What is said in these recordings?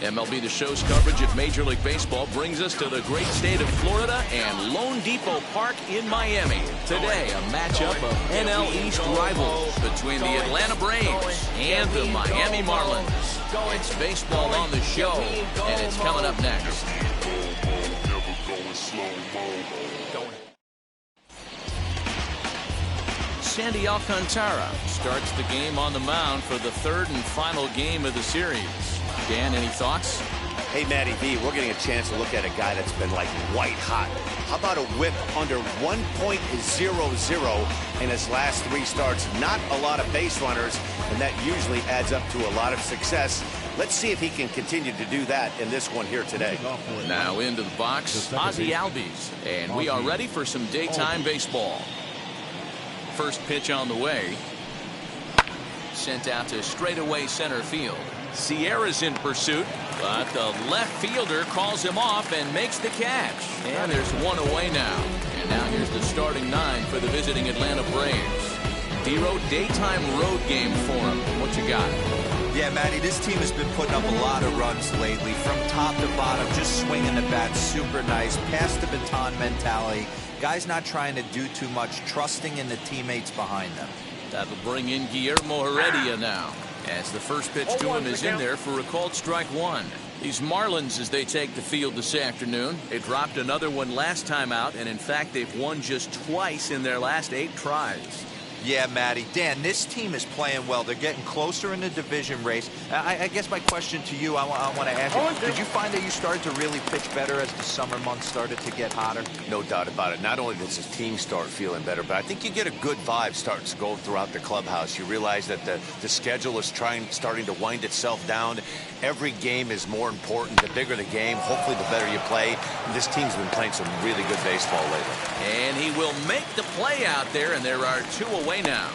MLB The Show's coverage of Major League Baseball brings us to the great state of Florida and Lone Depot Park in Miami. Today, a matchup of NL East rivals between the Atlanta Braves and the Miami Marlins. It's baseball on the show, and it's coming up next. Sandy Alcantara starts the game on the mound for the third and final game of the series. Dan, any thoughts? Hey, Matty V, we're getting a chance to look at a guy that's been like white hot. How about a whip under 1.00 in his last 3 starts? Not a lot of base runners, and that usually adds up to a lot of success. Let's see if he can continue to do that in this one here today. Now into the box, Ozzie Albies, and we are ready for some daytime baseball. First pitch on the way. Sent out to straightaway center field. Sierra's in pursuit, but the left fielder calls him off and makes the catch. And there's one away now. And now here's the starting 9 for the visiting Atlanta Braves. D-Row, daytime road game for him. What you got? Yeah, Matty, this team has been putting up a lot of runs lately. From top to bottom, just swinging the bat super nice. Pass the baton mentality. Guys not trying to do too much, trusting in the teammates behind them. That'll bring in Guillermo Heredia now, as the first pitch to him is in there for a called strike 1. These Marlins, as they take the field this afternoon, they dropped another one last time out, and in fact they've won just twice in their last 8 tries. Yeah, Matty. Dan, this team is playing well. They're getting closer in the division race. I guess my question to you, I want to ask you, did you find that you started to really pitch better as the summer months started to get hotter? No doubt about it. Not only does his team start feeling better, but I think you get a good vibe starting to go throughout the clubhouse. You realize that the schedule is starting to wind itself down. Every game is more important. The bigger the game, hopefully the better you play. And this team's been playing some really good baseball lately. And he will make the play out there, and there are 2 away now.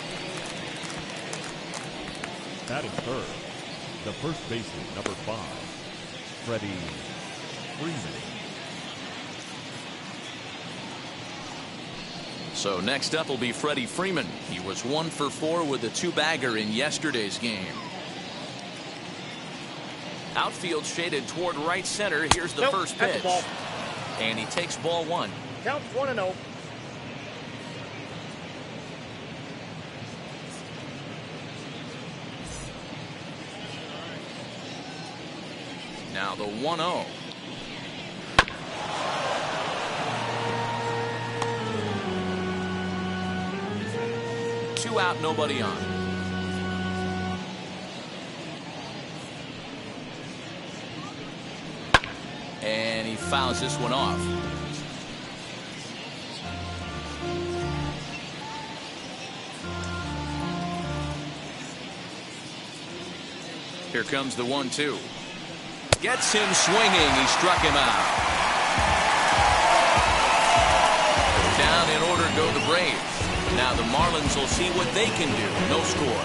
Batting third, the first baseman, number 5, Freddie Freeman. So next up will be Freddie Freeman. He was 1 for 4 with a 2-bagger in yesterday's game. Outfield shaded toward right center. Here's the first pitch. And he takes ball 1. Count 1-0. Now the 1-0. Two out, nobody on. And he fouls this one off. Here comes the 1-2. Gets him swinging. He struck him out. Down in order go the Braves. Now the Marlins will see what they can do. No score.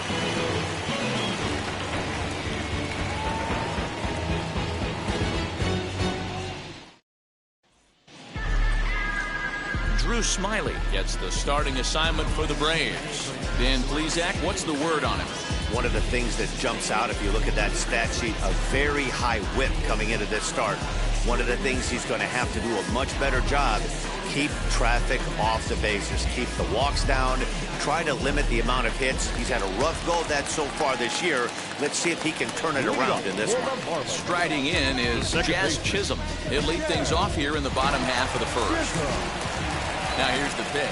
Drew Smiley gets the starting assignment for the Braves. Dan Plesac, what's the word on him? One of the things that jumps out, if you look at that stat sheet, a very high whip coming into this start. One of the things he's going to have to do a much better job, keep traffic off the bases, keep the walks down, try to limit the amount of hits. He's had a rough go of that so far this year. Let's see if he can turn it around in this one. Striding in is Jazz Chisholm. He'll lead things off here in the bottom half of the first. Now here's the pitch.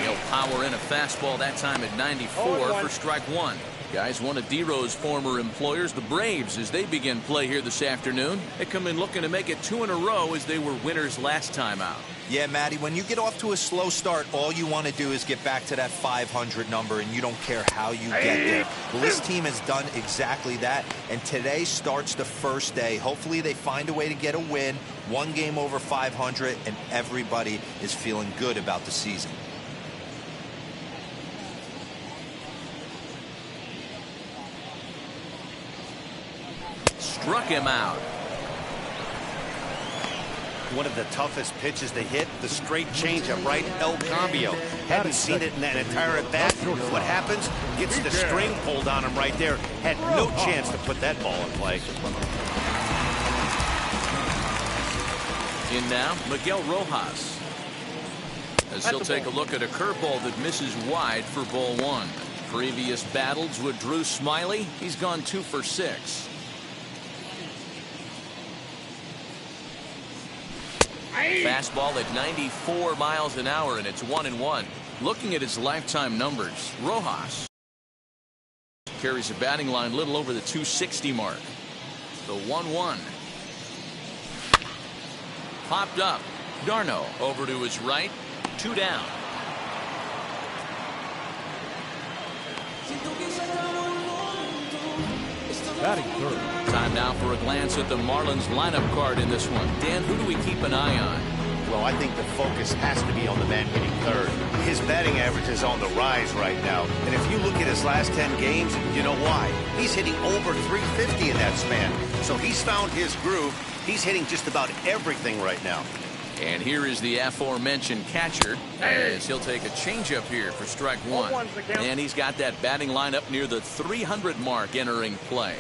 He'll power in a fastball that time at 94 for strike 1. Guys, one of D-Row's former employers, the Braves, as they begin play here this afternoon. They come in looking to make it 2 in a row as they were winners last time out. Yeah, Matty, when you get off to a slow start, all you want to do is get back to that 500 number, and you don't care how you get there. Well, this team has done exactly that, and today starts the first day. Hopefully they find a way to get a win, 1 game over 500, and everybody is feeling good about the season. Struck him out. One of the toughest pitches to hit, the straight changeup, right? El Cambio. Hadn't seen it in that entire at bat. What happens? Gets the string pulled on him right there. Had no chance to put that ball in play. In now, Miguel Rojas. As he'll take a look at a curveball that misses wide for ball one. Previous battles with Drew Smiley, he's gone 2 for 6. Fastball at 94 miles an hour, and it's 1-1. Looking at his lifetime numbers, Rojas carries a batting line little over the 260 mark. The 1-1. Popped up. Darno over to his right. 2 down. Batting third. Time now for a glance at the Marlins lineup card in this one. Dan, who do we keep an eye on? Well, I think the focus has to be on the man hitting third. His batting average is on the rise right now. And if you look at his last 10 games, you know why. He's hitting over 350 in that span. So he's found his groove. He's hitting just about everything right now. And here is the aforementioned catcher, as he'll take a changeup here for strike one. And he's got that batting line up near the 300 mark entering play.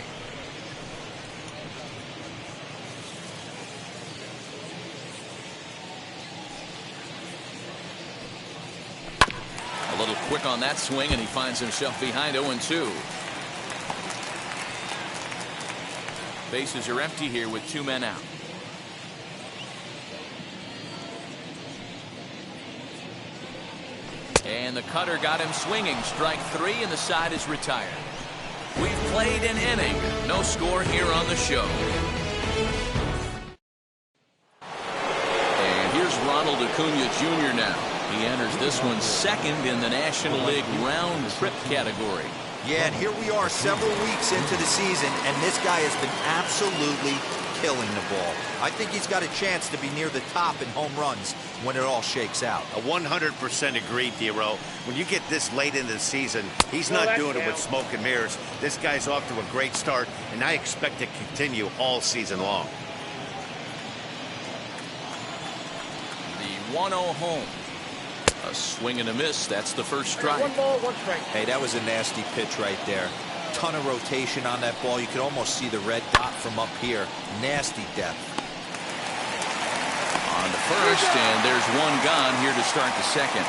A little quick on that swing, and he finds himself behind 0-2. Bases are empty here with 2 men out. And the cutter got him swinging. Strike 3, and the side is retired. We've played an inning. No score here on the show. And here's Ronald Acuna Jr. now. He enters this one second in the National League round trip category. Yeah, and here we are several weeks into the season, and this guy has been absolutely killing the ball. I think he's got a chance to be near the top in home runs when it all shakes out. 100% agreed, Dero. When you get this late into the season, he's not doing it with smoke and mirrors. This guy's off to a great start, and I expect it to continue all season long. The 1-0 home. A swing and a miss. That's the first strike. 1 ball, 1 strike. Hey, that was a nasty pitch right there. Ton of rotation on that ball. You could almost see the red dot from up here. Nasty depth. On the first, and there's one gone here to start the second.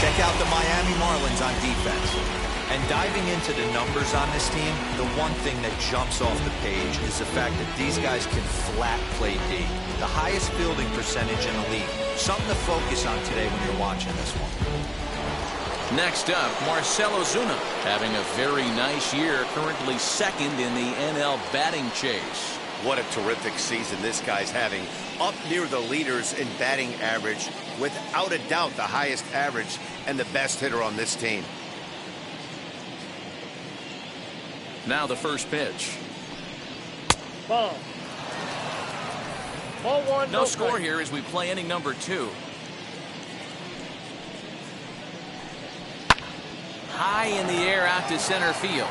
Check out the Miami Marlins on defense. And diving into the numbers on this team, the one thing that jumps off the page is the fact that these guys can flat play D. The highest fielding percentage in the league. Something to focus on today when you're watching this one. Next up, Marcell Ozuna, having a very nice year, currently second in the NL batting chase. What a terrific season this guy's having. Up near the leaders in batting average, without a doubt the highest average and the best hitter on this team. Now the first pitch. Ball. Ball 1. No score here as we play inning number 2. High in the air out to center field.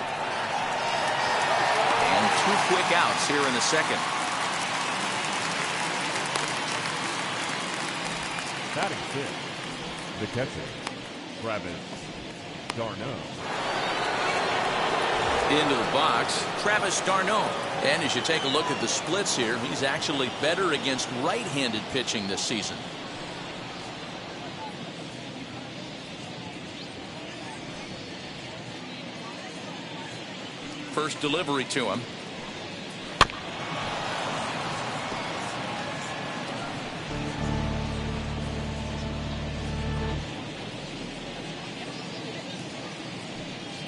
And 2 quick outs here in the second. Batting fifth, the catcher, Travis d'Arnaud. Into the box, Travis d'Arnaud. And as you take a look at the splits here, he's actually better against right-handed pitching this season. First delivery to him.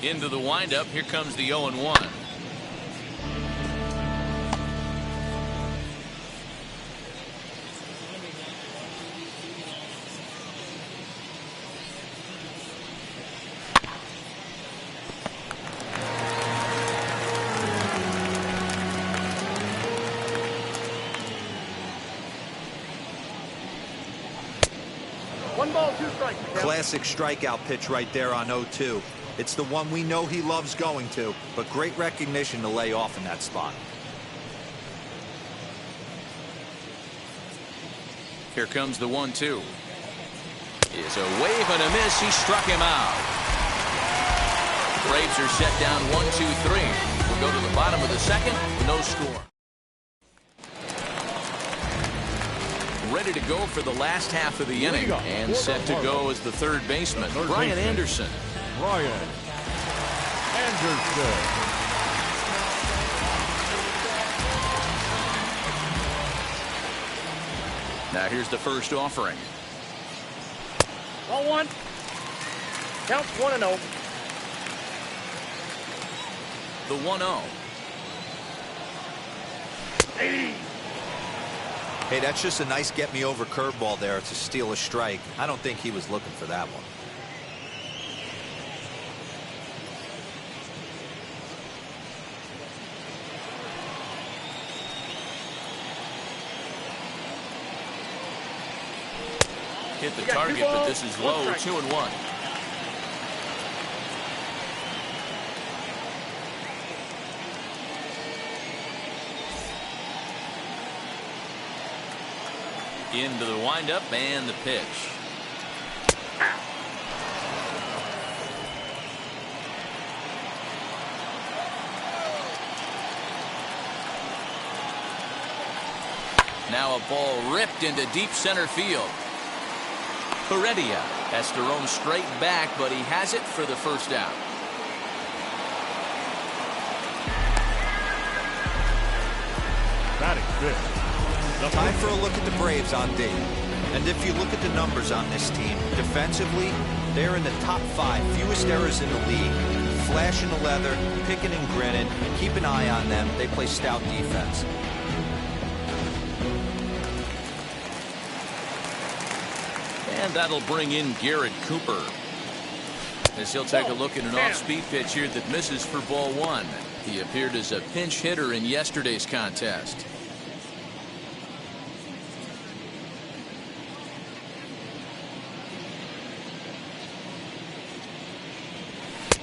Into the windup. Here comes the 0-1. Classic strikeout pitch right there on 0-2. It's the one we know he loves going to, but great recognition to lay off in that spot. Here comes the 1-2. It's a wave and a miss. He struck him out. Braves are set down 1-2-3. We'll go to the bottom of the second. No score. Ready to go for the last half of the inning and set to go as the third baseman, Brian Anderson. Brian Anderson. Now here's the first offering. Ball one. Counts 1-0. The 1-0. Hey, that's just a nice get-me-over curveball there to steal a strike. I don't think he was looking for that one. Hit the target, but this is low. 2-1. Into the windup and the pitch. Now a ball ripped into deep center field. Heredia has to roam straight back, but he has it for the first out. Batting fifth. Time for a look at the Braves on D. And if you look at the numbers on this team, defensively, they're in the top 5 fewest errors in the league. Flashing the leather, picking and grinning. Keep an eye on them. They play stout defense. And that'll bring in Garrett Cooper, as he'll take a look at an off-speed pitch here that misses for ball 1. He appeared as a pinch hitter in yesterday's contest.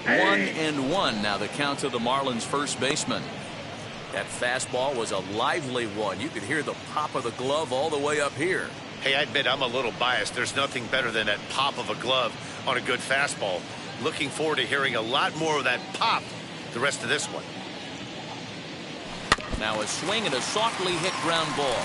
Hey. 1-1 now the count to the Marlins first baseman. That fastball was a lively one. You could hear the pop of the glove all the way up here. Hey, I admit I'm a little biased. There's nothing better than that pop of a glove on a good fastball. Looking forward to hearing a lot more of that pop the rest of this one. Now a swing and a softly hit ground ball.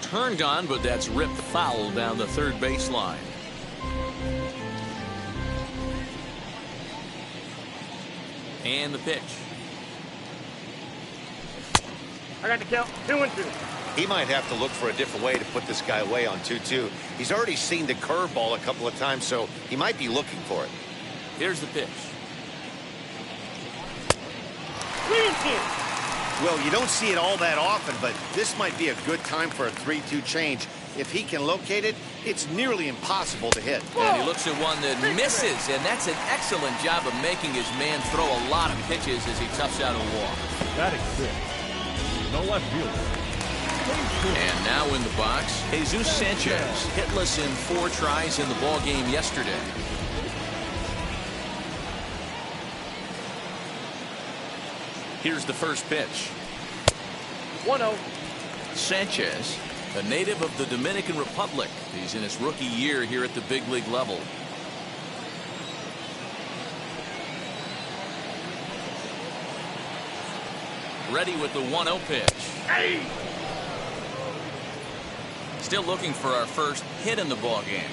Turned on, but that's ripped foul down the third baseline. And the pitch. I got the count. 2-2. He might have to look for a different way to put this guy away on 2-2. He's already seen the curveball a couple of times, so he might be looking for it. Here's the pitch. 3-2. Well, you don't see it all that often, but this might be a good time for a 3-2 change. If he can locate it, it's nearly impossible to hit. And he looks at one that misses, and that's an excellent job of making his man throw a lot of pitches as he toughs out a walk. Batting fifth. No left fielder. And now in the box, Jesus Sanchez, hitless in 4 tries in the ball game yesterday. Here's the first pitch. 1-0. Sanchez, a native of the Dominican Republic. He's in his rookie year here at the big league level. Ready with the 1-0 pitch. Hey. Still looking for our first hit in the ball game.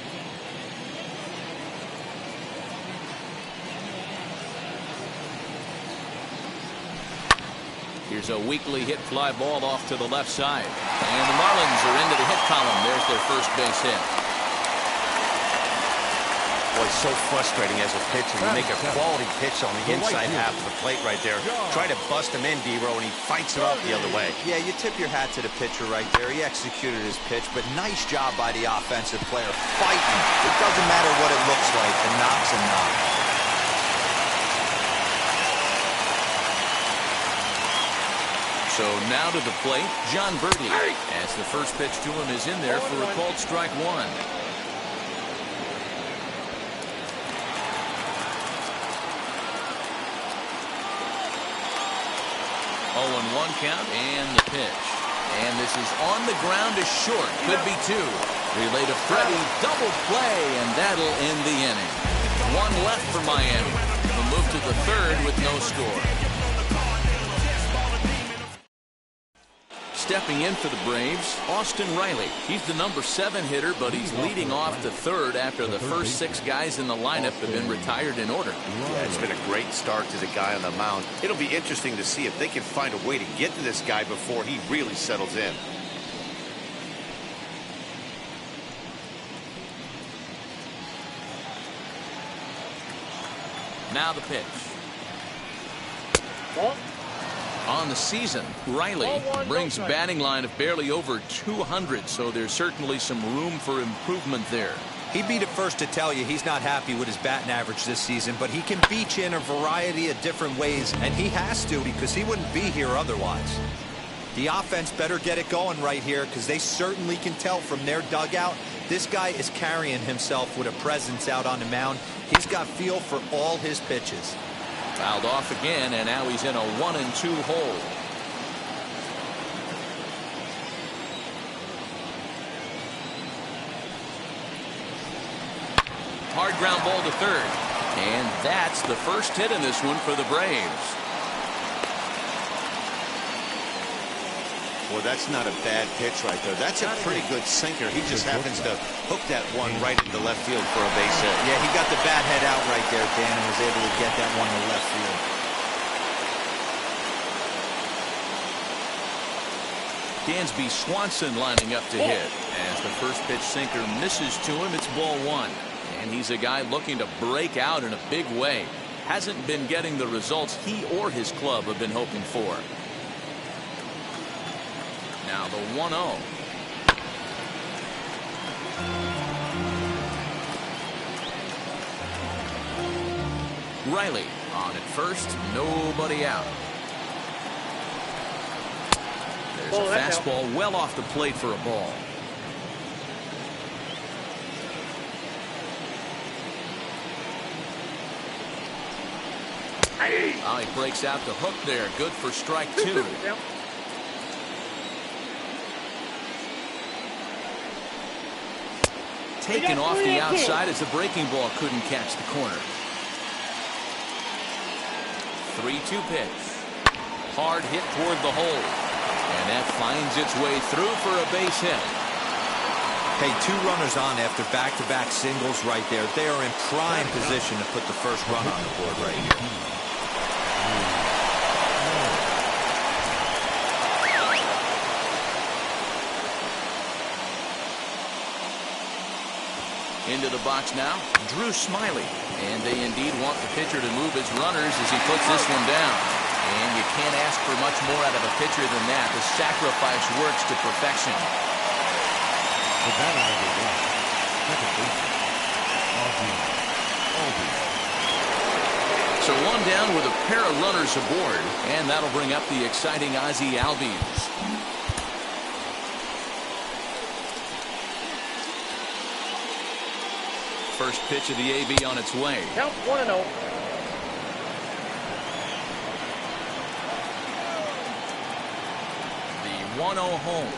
Here's a weakly hit fly ball off to the left side. And the Marlins are into the hit column. There's their first base hit. Boy, it's so frustrating as a pitcher. You make a quality pitch on the inside half of the plate right there. Try to bust him in, D-Row, and he fights it off the other way. Yeah, you tip your hat to the pitcher right there. He executed his pitch, but nice job by the offensive player fighting. It doesn't matter what it looks like. A knock's a knock. So now to the plate, John Birdie, as the first pitch to him is in there for a called strike 1. 0-1 count and the pitch. And this is on the ground to short. Could be two. Relay to Freddie. Double play, and that'll end the inning. One left for Miami. They'll move to the third with no score. Stepping in for the Braves, Austin Riley. He's the number 7 hitter, but he's leading off the third after the first 6 guys in the lineup have been retired in order. Yeah, it's been a great start to the guy on the mound. It'll be interesting to see if they can find a way to get to this guy before he really settles in. Now the pitch. Ball. On the season, Riley brings a batting line of barely over 200, so there's certainly some room for improvement there. He'd be the first to tell you he's not happy with his batting average this season, but he can beat you in a variety of different ways, and he has to because he wouldn't be here otherwise. The offense better get it going right here because they certainly can tell from their dugout this guy is carrying himself with a presence out on the mound. He's got feel for all his pitches. Fouled off again, and now he's in a 1-2 hole. Hard ground ball to third. And that's the first hit in this one for the Braves. Well, that's not a bad pitch right there. That's a pretty good sinker. He just happens to hook that one right into left field for a base hit. Yeah, he got the bat head out right there, Dan, and was able to get that one to left field. Dansby Swanson lining up to hit. As the first pitch sinker misses to him, it's ball 1. And he's a guy looking to break out in a big way. Hasn't been getting the results he or his club have been hoping for. Now the 1-0. Riley on at first, nobody out. There's a fastball well off the plate for a ball. Oh, he breaks out the hook there. Good for strike 2. Taken off the outside as the breaking ball couldn't catch the corner. 3-2 pitch. Hard hit toward the hole. And that finds its way through for a base hit. Hey, 2 runners on after back-to-back singles right there. They are in prime position to put the first run on the board right here. Into the box now, Drew Smiley. And they indeed want the pitcher to move his runners as he puts this one down. And you can't ask for much more out of a pitcher than that. The sacrifice works to perfection. The batter number 1, second baseman, So one down with a pair of runners aboard. And that'll bring up the exciting Ozzie Albies. First pitch of the AB on its way. Count 1-0. The 1-0 home.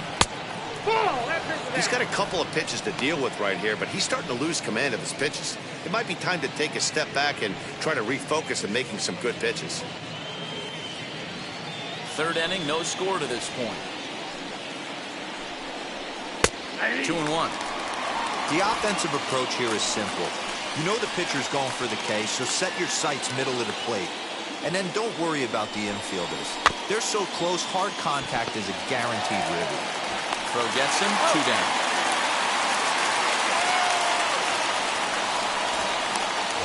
He's got a couple of pitches to deal with right here, but he's starting to lose command of his pitches. It might be time to take a step back and try to refocus on making some good pitches. Third inning, no score to this point. 2-1. The offensive approach here is simple. You know the pitcher's going for the K, so set your sights middle of the plate. And then don't worry about the infielders. They're so close, hard contact is a guaranteed ribby. Throw gets him, 2 down.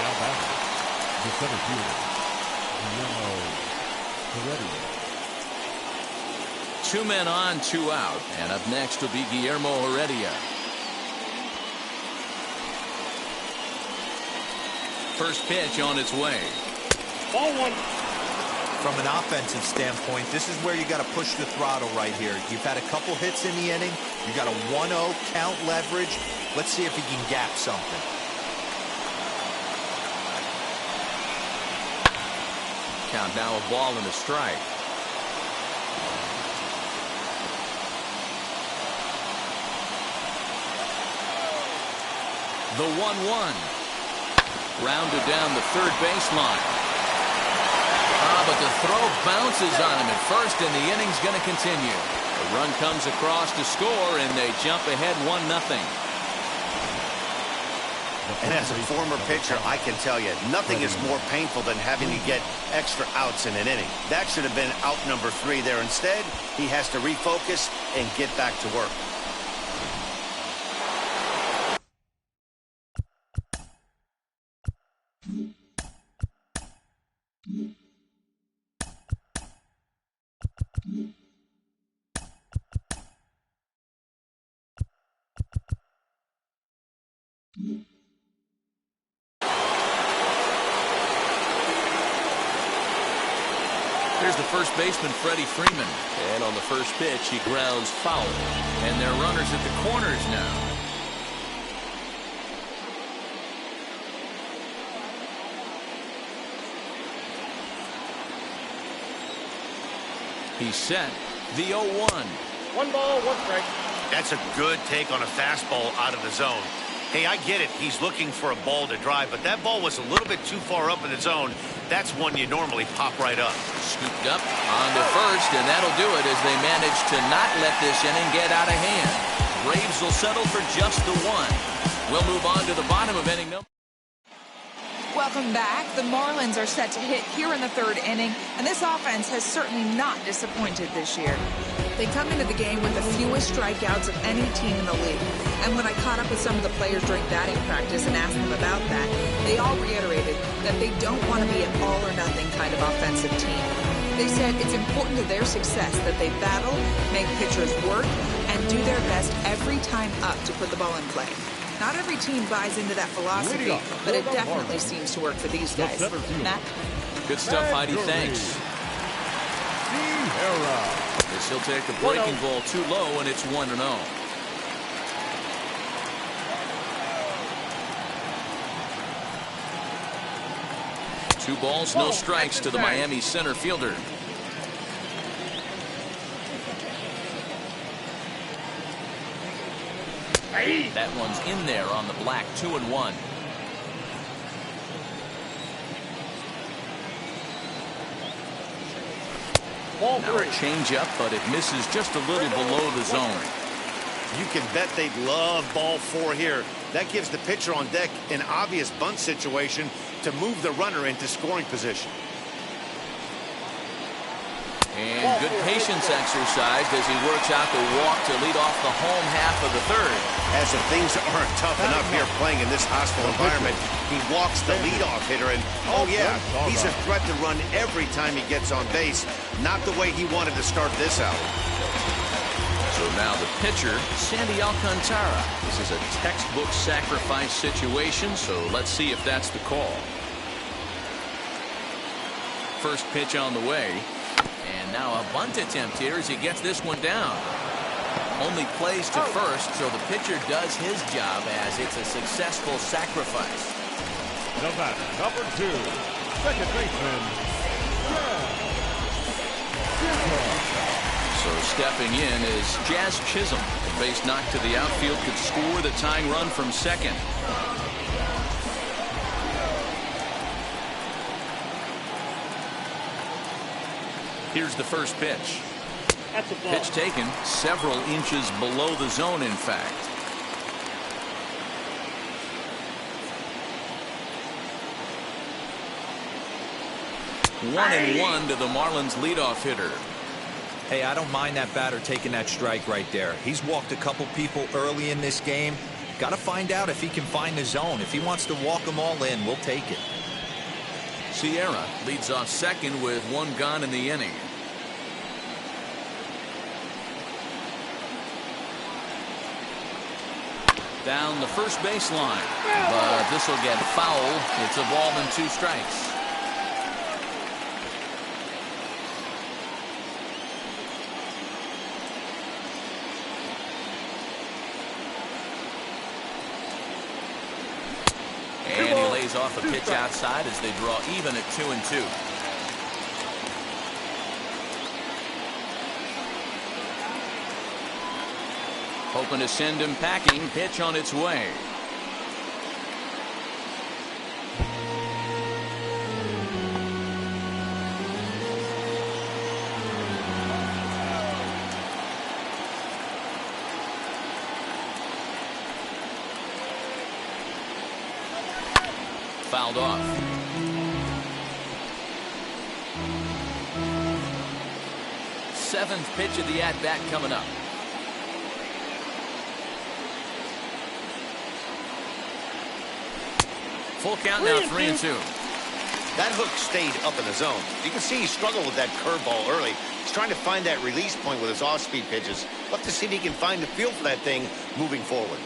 now batting, the center fielder, Heredia. 2 men on, 2 out. And up next will be Guillermo Heredia. First pitch on its way. Ball 1. From an offensive standpoint, this is where you got to push the throttle right here. You've had a couple hits in the inning. You got a 1-0 count leverage. Let's see if he can gap something. Count now a ball and a strike. The 1-1. Rounded down the third baseline. But the throw bounces on him at first, and the inning's going to continue. A run comes across to score, and they jump ahead 1-0. And as a former pitcher, I can tell you, nothing is more painful than having to get extra outs in an inning. That should have been out number 3 there. Instead, he has to refocus and get back to work. Here's the first baseman, Freddie Freeman. And on the first pitch, he grounds foul. And they're runners at the corners now. He's set. The 0-1. 1 ball, 1 strike. That's a good take on a fastball out of the zone. Hey, I get it. He's looking for a ball to drive, but that ball was a little bit too far up in the zone. That's one you normally pop right up. Scooped up onto first, and that'll do it as they manage to not let this inning get out of hand. Braves will settle for just the 1. We'll move on to the bottom of inning number. Welcome back. The Marlins are set to hit here in the 3rd inning, and this offense has certainly not disappointed this year. They come into the game with the fewest strikeouts of any team in the league. And when I caught up with some of the players during batting practice and asked them about that, they all reiterated that they don't want to be an all-or-nothing kind of offensive team. They said it's important to their success that they battle, make pitchers work, and do their best every time up to put the ball in play. Not every team buys into that philosophy, but it definitely seems to work for these guys. Matt? Good stuff, Heidi. Thanks. As he'll take the breaking ball too low, and it's 1-0. Two balls, no strikes to the Miami center fielder. That one's in there on the black. 2-1. Ball Now a 3. change up, but it misses just a little below the zone. You can bet they'd love ball 4 here. That gives the pitcher on deck an obvious bunt situation to move the runner into scoring position. And good patience exercised as he works out the walk to lead off the home half of the 3rd. As if things aren't tough enough here playing in this hostile environment, he walks the leadoff hitter, and oh yeah, he's a threat to run every time he gets on base. Not the way he wanted to start this out. So now the pitcher, Sandy Alcantara. This is a textbook sacrifice situation, so let's see if that's the call. First pitch on the way. And now a bunt attempt here as he gets this one down. Only plays to first, so the pitcher does his job as it's a successful sacrifice. The batter, number 2, second baseman, So stepping in is Jazz Chisholm. The base knock to the outfield could score the tying run from second. Here's the first pitch. That's a ball. Pitch taken several inches below the zone, in fact. One and one to the Marlins leadoff hitter. Hey, I don't mind that batter taking that strike right there. He's walked a couple people early in this game. Got to find out if he can find the zone. If he wants to walk them all in, we'll take it. Sierra leads off second with one gone in the inning. Down the first baseline, but this will get foul. It's a ball and 2 strikes. And he lays off a pitch outside as they draw even at 2-2. Hoping to send him packing. Pitch on its way. fouled off. Seventh pitch of the at-bat coming up. Full count now, 3-2. That hook stayed up in the zone. You can see he struggled with that curveball early. He's trying to find that release point with his off-speed pitches. Love to see if he can find the feel for that thing moving forward.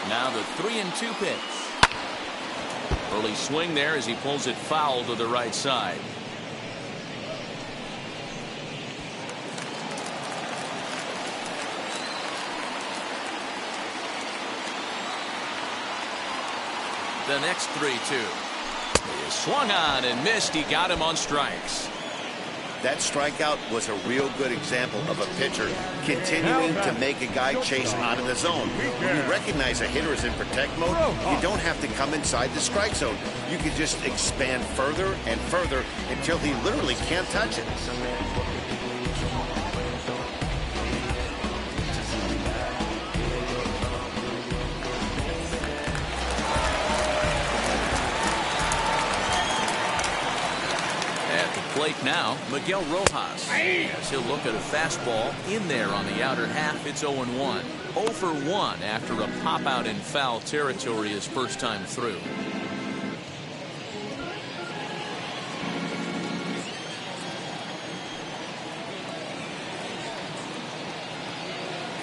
Now the 3-2 pitch. Early swing there as he pulls it foul to the right side. The next 3-2. He swung on and missed. He got him on strikes. That strikeout was a real good example of a pitcher continuing to make a guy chase out of the zone. When you recognize a hitter is in protect mode, you don't have to come inside the strike zone. You can just expand further and further until he literally can't touch it. Plate now, Miguel Rojas. As he'll look at a fastball in there on the outer half. It's 0-1. 0 for 1 after a pop out in foul territory his first time through.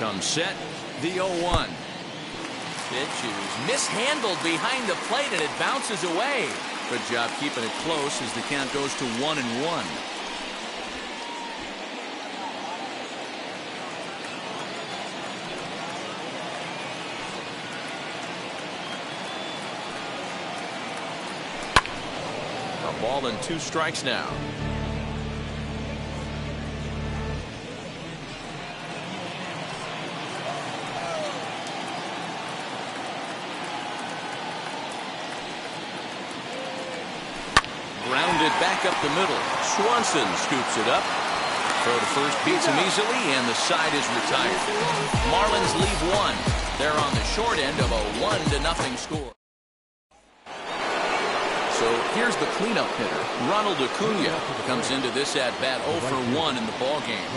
Comes set, the 0-1. Pitch is mishandled behind the plate and it bounces away. Good job keeping it close as the count goes to 1-1. A ball and 2 strikes now. Grounded back up the middle. Swanson scoops it up. Throw to first beats him easily, and the side is retired. Marlins leave 1. They're on the short end of a 1-0 score. So here's the cleanup hitter. Ronald Acuna comes into this at-bat 0 for 1 in the ballgame.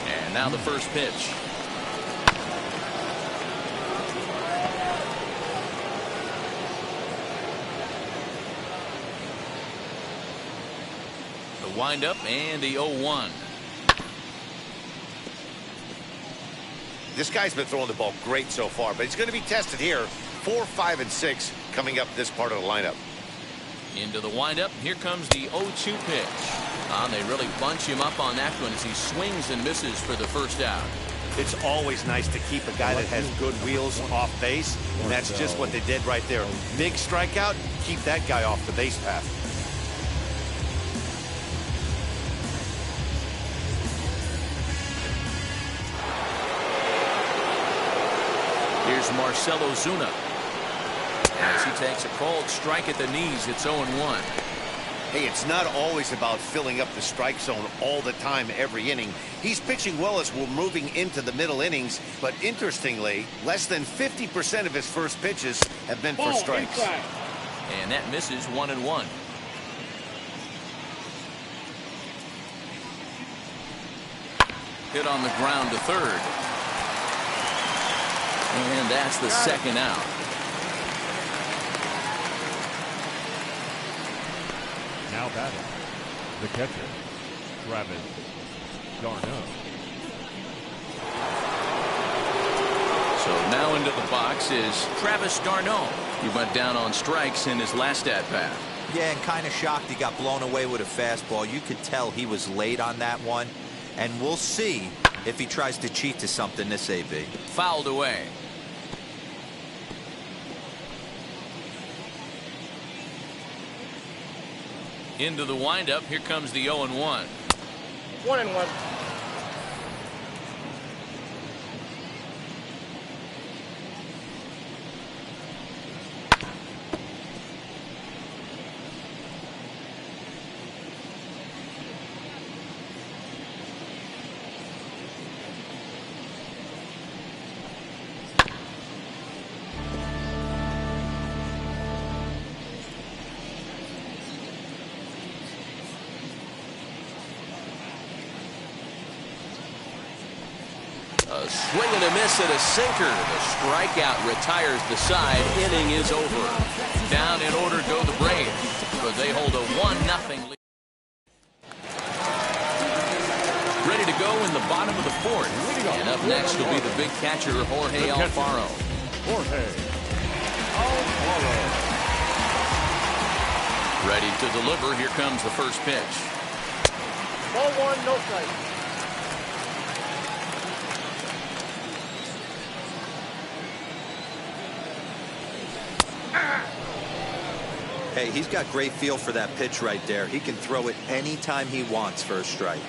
And now the first pitch. Wind up and the 0-1. This guy's been throwing the ball great so far, but he's going to be tested here. 4, 5, and 6 coming up this part of the lineup. Into the windup. Here comes the 0-2 pitch. They really bunch him up on that one as he swings and misses for the first out. It's always nice to keep a guy that has good wheels off base, and that's just what they did right there. Big strikeout, keep that guy off the base path. Here's Marcell Ozuna. As he takes a called strike at the knees, it's 0-1. Hey, it's not always about filling up the strike zone all the time, every inning. He's pitching well as we're moving into the middle innings, but interestingly, less than 50% of his first pitches have been for strikes. Inside. And that misses 1-1. Hit on the ground to third. And that's the second out. Now batting, the catcher, Travis d'Arnaud. So now into the box is Travis d'Arnaud. He went down on strikes in his last at-bat. Yeah, and kind of shocked he got blown away with a fastball. You could tell he was late on that one. And we'll see if he tries to cheat to something this AB. Fouled away. Into the windup. Here comes the 0-1. 1-1. A swing and a miss at a sinker. The strikeout retires the side. Inning is over. Down in order go the Braves, but they hold a 1-0 lead. Ready to go in the bottom of the fourth. And up next will be the big catcher, Jorge Alfaro. Ready to deliver. Here comes the first pitch. Ball one, no strike. Hey, he's got great feel for that pitch right there. He can throw it anytime he wants for a strike.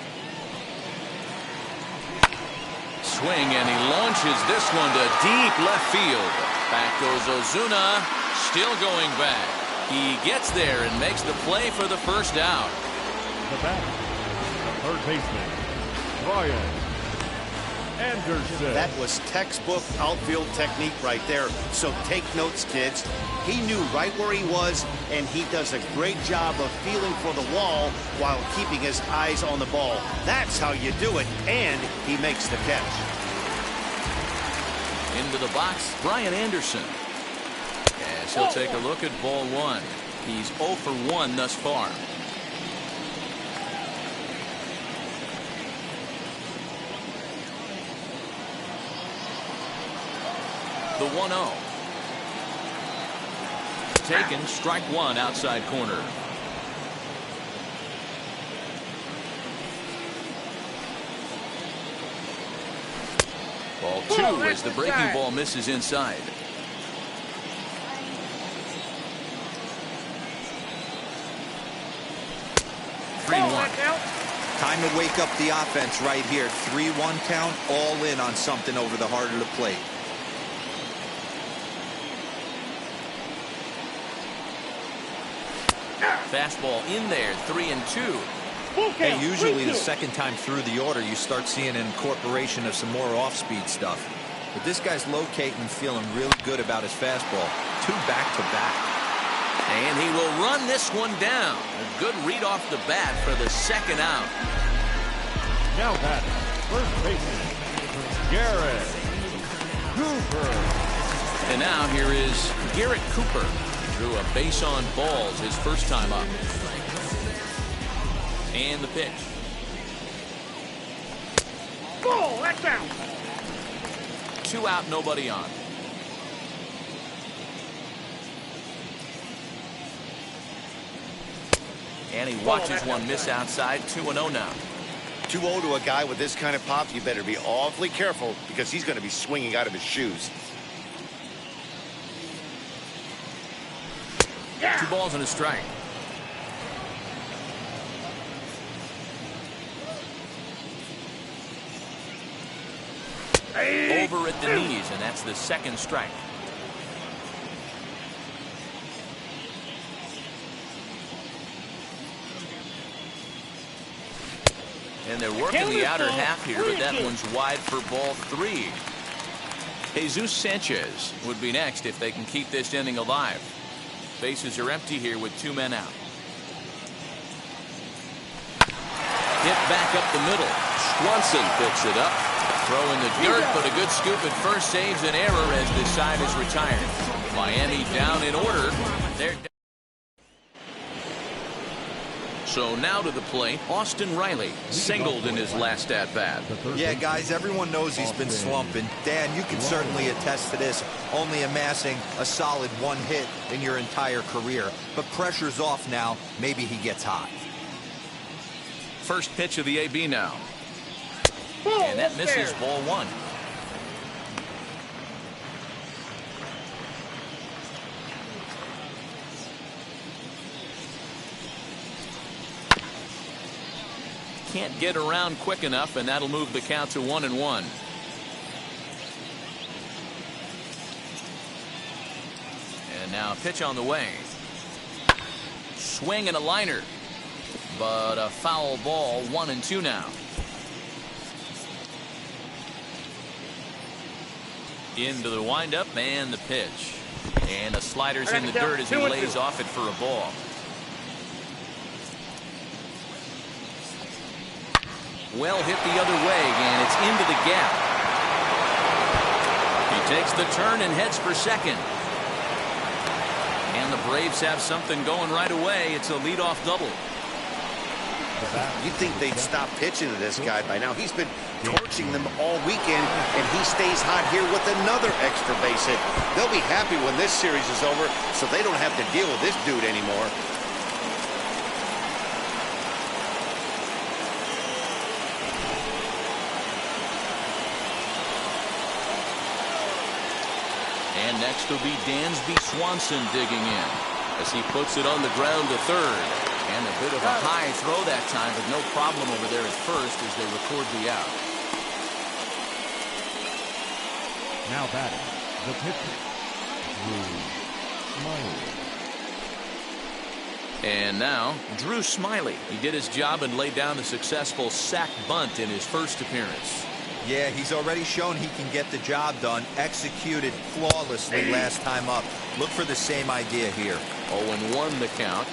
Swing, and he launches this one to deep left field. Back goes Ozuna, still going back. He gets there and makes the play for the first out. The bat, the third baseman, Brian Anderson. That was textbook outfield technique right there. So take notes, kids. He knew right where he was, and he does a great job of feeling for the wall while keeping his eyes on the ball. That's how you do it, and he makes the catch. Into the box, Brian Anderson. As he'll take a look at ball one. He's 0 for 1 thus far. The 1-0. Taken, strike one, outside corner. Ball two as the breaking ball misses inside. Time to wake up the offense right here. 3-1 count, all in on something over the heart of the plate. Fastball in there, 3-2. Hey, usually the second time through the order, you start seeing an incorporation of some more off-speed stuff. But this guy's locating and feeling really good about his fastball. 2 back-to-back. And he will run this one down. A good read off the bat for the second out. Now batting, first baseman, Garrett Cooper. And now here is Garrett Cooper. Drew a base on balls his first time up. And the pitch. Ball, that's out. 2 out, nobody on. And he watches one miss outside. 2-0 now. 2-0 to a guy with this kind of pop, you better be awfully careful because he's going to be swinging out of his shoes. 2 balls and a strike. Over at the knees, and that's the second strike. And they're working the outer half here, but that one's wide for ball 3. Jesus Sanchez would be next if they can keep this inning alive. Bases are empty here with 2 men out. Hit back up the middle. Swanson picks it up. Throw in the dirt, but a good scoop at first saves an error as this side is retired. Miami down in order. They're down. So now to the plate, Austin Riley singled in his last at-bat. Yeah, guys, everyone knows he's been slumping. Dan, you can certainly attest to this, only amassing a solid 1 hit in your entire career. But pressure's off now. Maybe he gets hot. First pitch of the AB now. And that misses, ball 1. Can't get around quick enough, and that'll move the count to 1-1. And now a pitch on the way. Swing and a liner, but a foul ball. 1-2 now. Into the windup and the pitch, and the slider's in the dirt as he lays off it for a ball. Well hit the other way, and it's into the gap. Takes the turn and heads for second. And the Braves have something going right away. It's a leadoff double. You'd think they'd stop pitching to this guy by now. He's been torching them all weekend, and he stays hot here with another extra base hit. They'll be happy when this series is over, so they don't have to deal with this dude anymore. And next will be Dansby Swanson digging in as he puts it on the ground to third. And a bit of a high throw that time, but no problem over there at first as they record the out. Now batting, the pitcher, Drew Smyly. And now, Drew Smyly. He did his job and laid down the successful sac bunt in his first appearance. Yeah, he's already shown he can get the job done. Executed flawlessly last time up. Look for the same idea here. 0-1 the count.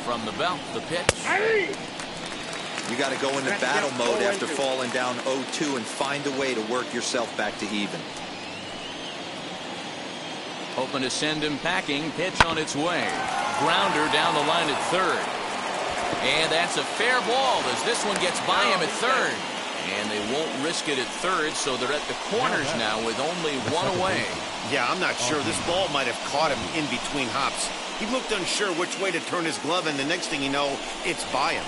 From the belt, the pitch. You got to go into battle mode after falling down 0-2 and find a way to work yourself back to even. Hoping to send him packing. Pitch on its way. Grounder down the line at third. And that's a fair ball as this one gets by him at third. And they won't risk it at third, so they're at the corners now with only one away. Yeah, I'm not sure. This ball might have caught him in between hops. He looked unsure which way to turn his glove, and the next thing you know, it's by him.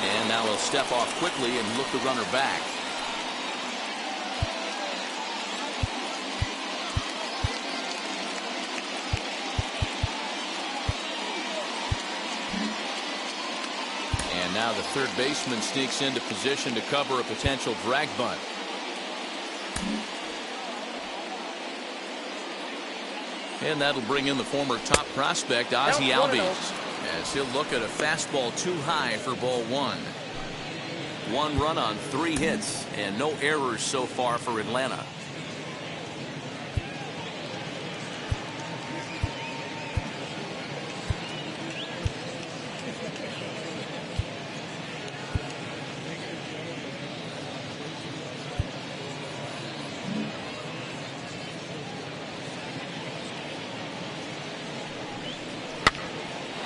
And now he'll step off quickly and look the runner back. Now the third baseman sneaks into position to cover a potential drag bunt. And that'll bring in the former top prospect Ozzie Albies as he'll look at a fastball too high for ball one. 1 run on 3 hits and no errors so far for Atlanta.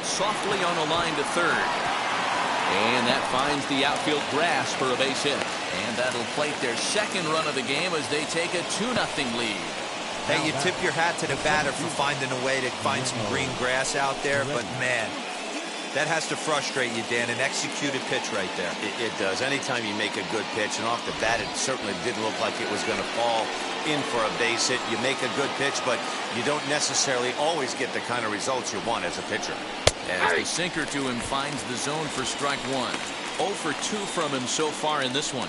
Softly on the line to third. And that finds the outfield grass for a base hit. And that'll plate their second run of the game as they take a 2-0 lead. Hey, you tip your hat to the batter for finding a way to find some green grass out there, but man, that has to frustrate you, Dan. An executed pitch right there. It does. Anytime you make a good pitch, and off the bat, it certainly didn't look like it was going to fall in for a base hit. You make a good pitch, but you don't necessarily always get the kind of results you want as a pitcher. As the sinker to him finds the zone for strike one. 0 for 2 from him so far in this one.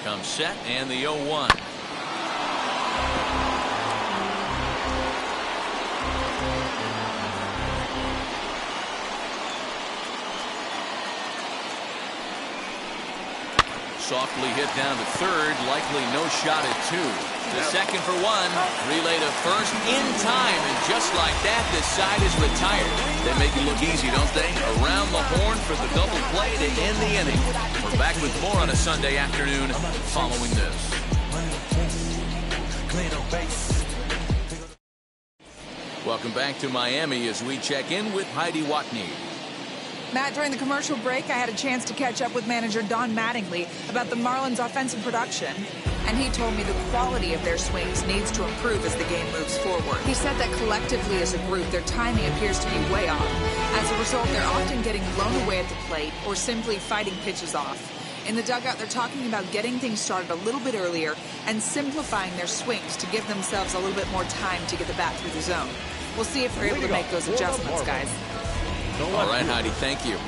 Comes set and the 0-1. Softly hit down to third, likely no shot at 2. The second for 1, relay to first in time, and just like that, this side is retired. They make it look easy, don't they? Around the horn for the double play to end the inning. We're back with more on a Sunday afternoon following this. Welcome back to Miami as we check in with Heidi Watney. Matt, during the commercial break, I had a chance to catch up with manager Don Mattingly about the Marlins' offensive production. And he told me the quality of their swings needs to improve as the game moves forward. He said that collectively as a group, their timing appears to be way off. As a result, they're often getting blown away at the plate or simply fighting pitches off. In the dugout, they're talking about getting things started a little bit earlier and simplifying their swings to give themselves a little bit more time to get the bat through the zone. We'll see if they're able to make those adjustments, guys. All right, Heidi, thank you.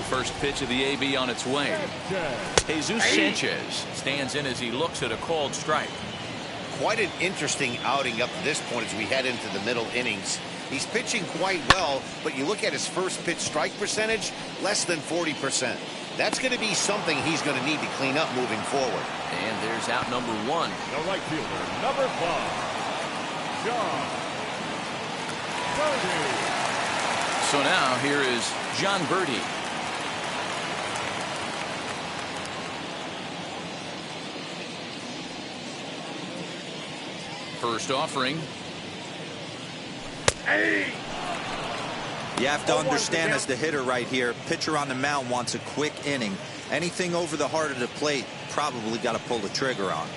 First pitch of the AB on its way. Jesus Sanchez stands in as he looks at a called strike. Quite an interesting outing up to this point as we head into the middle innings. He's pitching quite well, but you look at his first pitch strike percentage, less than 40%. That's going to be something he's going to need to clean up moving forward. And there's out number 1. The right fielder, number 5, John Birdie. So now here is John Birdie. First offering. Hey! You have to understand, as the hitter right here, pitcher on the mound wants a quick inning. Anything over the heart of the plate, probably got to pull the trigger on.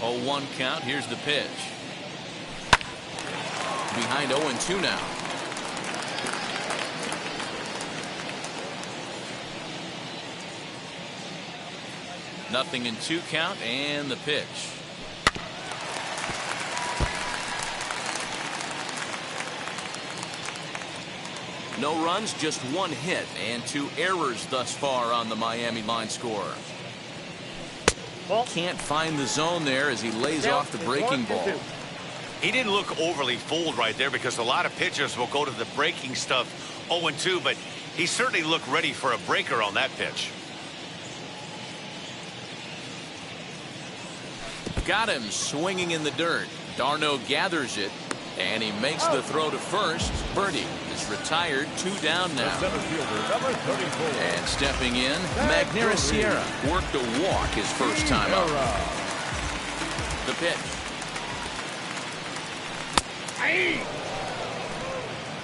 Oh, 1 count. Here's the pitch. Behind 0-2 now. Nothing in 2 count, and the pitch. No runs, just 1 hit, and 2 errors thus far on the Miami line score. Can't find the zone there as he lays off the breaking ball. He didn't look overly fooled right there, because a lot of pitchers will go to the breaking stuff 0-2, but he certainly looked ready for a breaker on that pitch. Got him swinging in the dirt. Darno gathers it, and he makes the throw to first. Birdie is retired, 2 down The now. center fielder, number 34. And stepping in, Magneuris Sierra worked a walk his first time up. The pitch.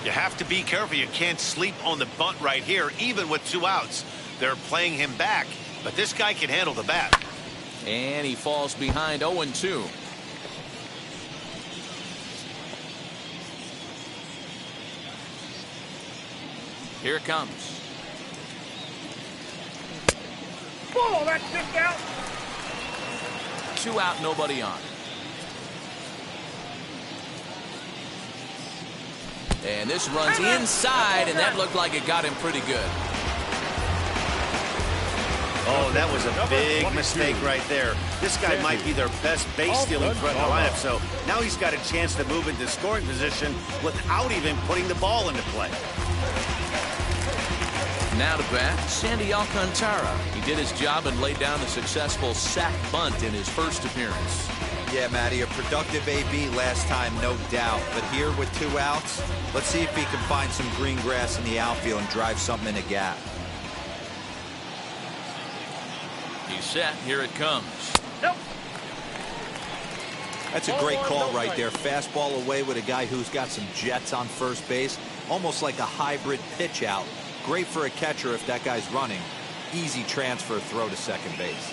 You have to be careful. You can't sleep on the bunt right here, even with 2 outs. They're playing him back, but this guy can handle the bat. And he falls behind 0-2. Here it comes. Ball, that's kicked out. 2 out, nobody on. And this runs inside, and that looked like it got him pretty good. Oh, that was a big mistake right there. This guy might be their best base-stealing threat in the lineup, so now he's got a chance to move into scoring position without even putting the ball into play. Now to bat, Sandy Alcantara. He did his job and laid down a successful sac bunt in his first appearance. Yeah, Matty, a productive AB last time, no doubt. But here with 2 outs, let's see if he can find some green grass in the outfield and drive something in a gap. He's set. Here it comes. Nope. That's a great call right there. Fastball away with a guy who's got some jets on first base. Almost like a hybrid pitch out. Great for a catcher if that guy's running. Easy transfer throw to second base.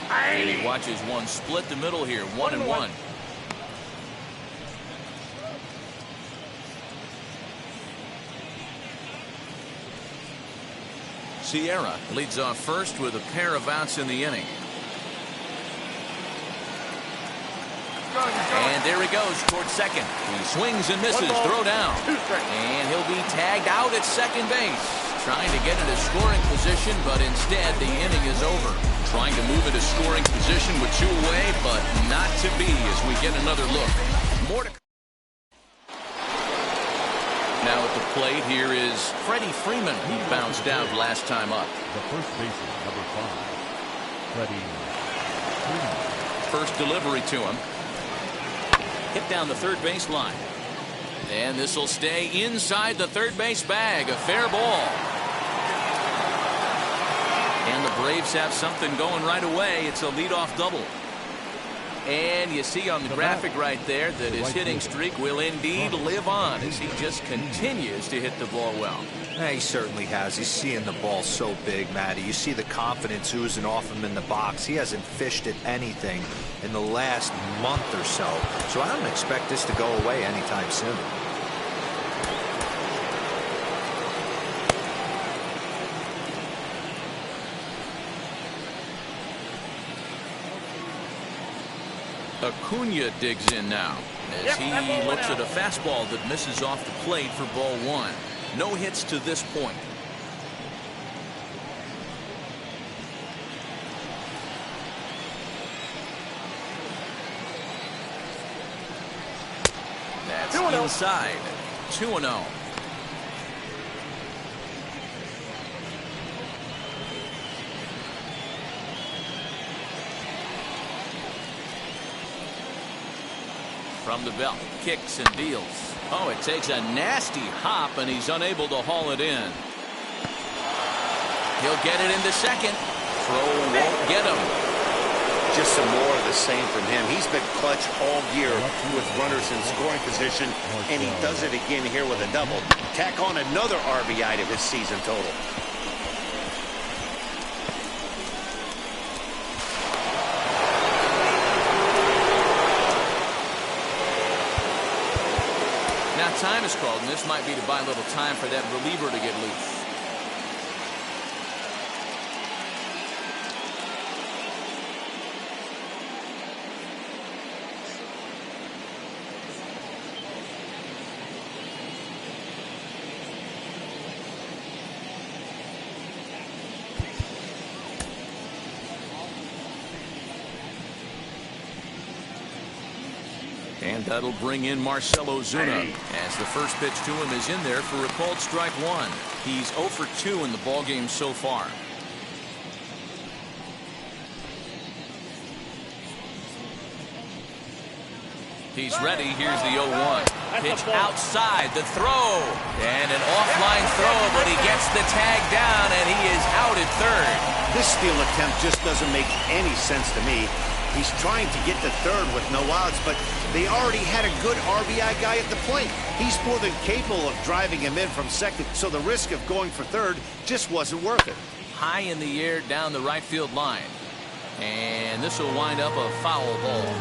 And he watches one split the middle here. 1-1. Sierra leads off first with a pair of outs in the inning. And there he goes towards second. He swings and misses. Throw down. And he'll be tagged out at second base. Trying to get into scoring position, but instead the inning is over. Trying to move into scoring position with 2 away, but not to be as we get another look. More to now at the plate, here is Freddie Freeman, who bounced out last time up. The first baseman, number 5, Freddie Freeman. First delivery to him. Hit down the third base line. And this will stay inside the third base bag. A fair ball. And the Braves have something going right away. It's a leadoff double. And you see on the graphic right there that his hitting streak will indeed live on as he just continues to hit the ball well. Yeah, he certainly has. He's seeing the ball so big, Matty. You see the confidence oozing off him in the box. He hasn't fished at anything in the last month or so. So I don't expect this to go away anytime soon. Acuna digs in now as he looks at a fastball that misses off the plate for ball 1. No hits to this point. inside. 2-0. From the belt, kicks and deals. Oh, it takes a nasty hop, and he's unable to haul it in. He'll get it into second. Throw won't get him. Just some more of the same from him. He's been clutch all year with runners in scoring position, and he does it again here with a double. Tack on another RBI to his season total. Now time is called, and this might be to buy a little time for that reliever to get loose. And that'll bring in Marcell Ozuna as the first pitch to him is in there for a called strike one. He's 0 for 2 in the ballgame so far. He's ready. Here's the 0-1. Pitch outside. The throw. And an offline throw, but he gets the tag down, and he is out at third. This steal attempt just doesn't make any sense to me. He's trying to get to third with no outs, but they already had a good RBI guy at the plate. He's more than capable of driving him in from second, so the risk of going for third just wasn't worth it. High in the air down the right field line. And this will wind up a foul ball.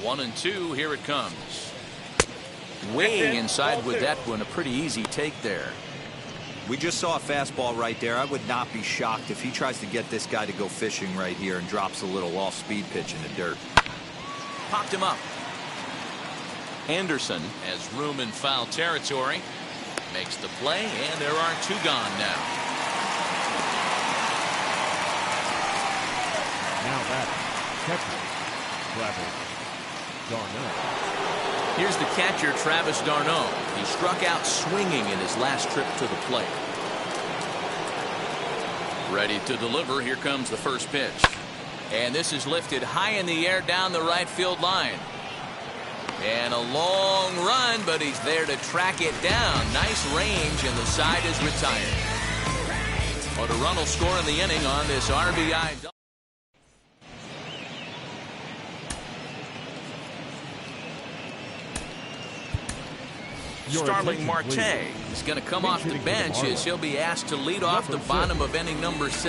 One and two, here it comes. Way inside with that one, a pretty easy take there. We just saw a fastball right there. I would not be shocked if he tries to get this guy to go fishing right here and drops a little off-speed pitch in the dirt. Popped him up. Anderson has room in foul territory. Makes the play, and there are two gone now. Now batting, catcher, Travis d'Arnaud. Here's the catcher, Travis d'Arnaud. He struck out swinging in his last trip to the plate. Ready to deliver. Here comes the first pitch. And this is lifted high in the air down the right field line. And a long run, but he's there to track it down. Nice range, and the side is retired. But a run will score in the inning on this RBI. Starling Marte is going to come off the bench as he'll be asked to lead off the bottom of inning number 6.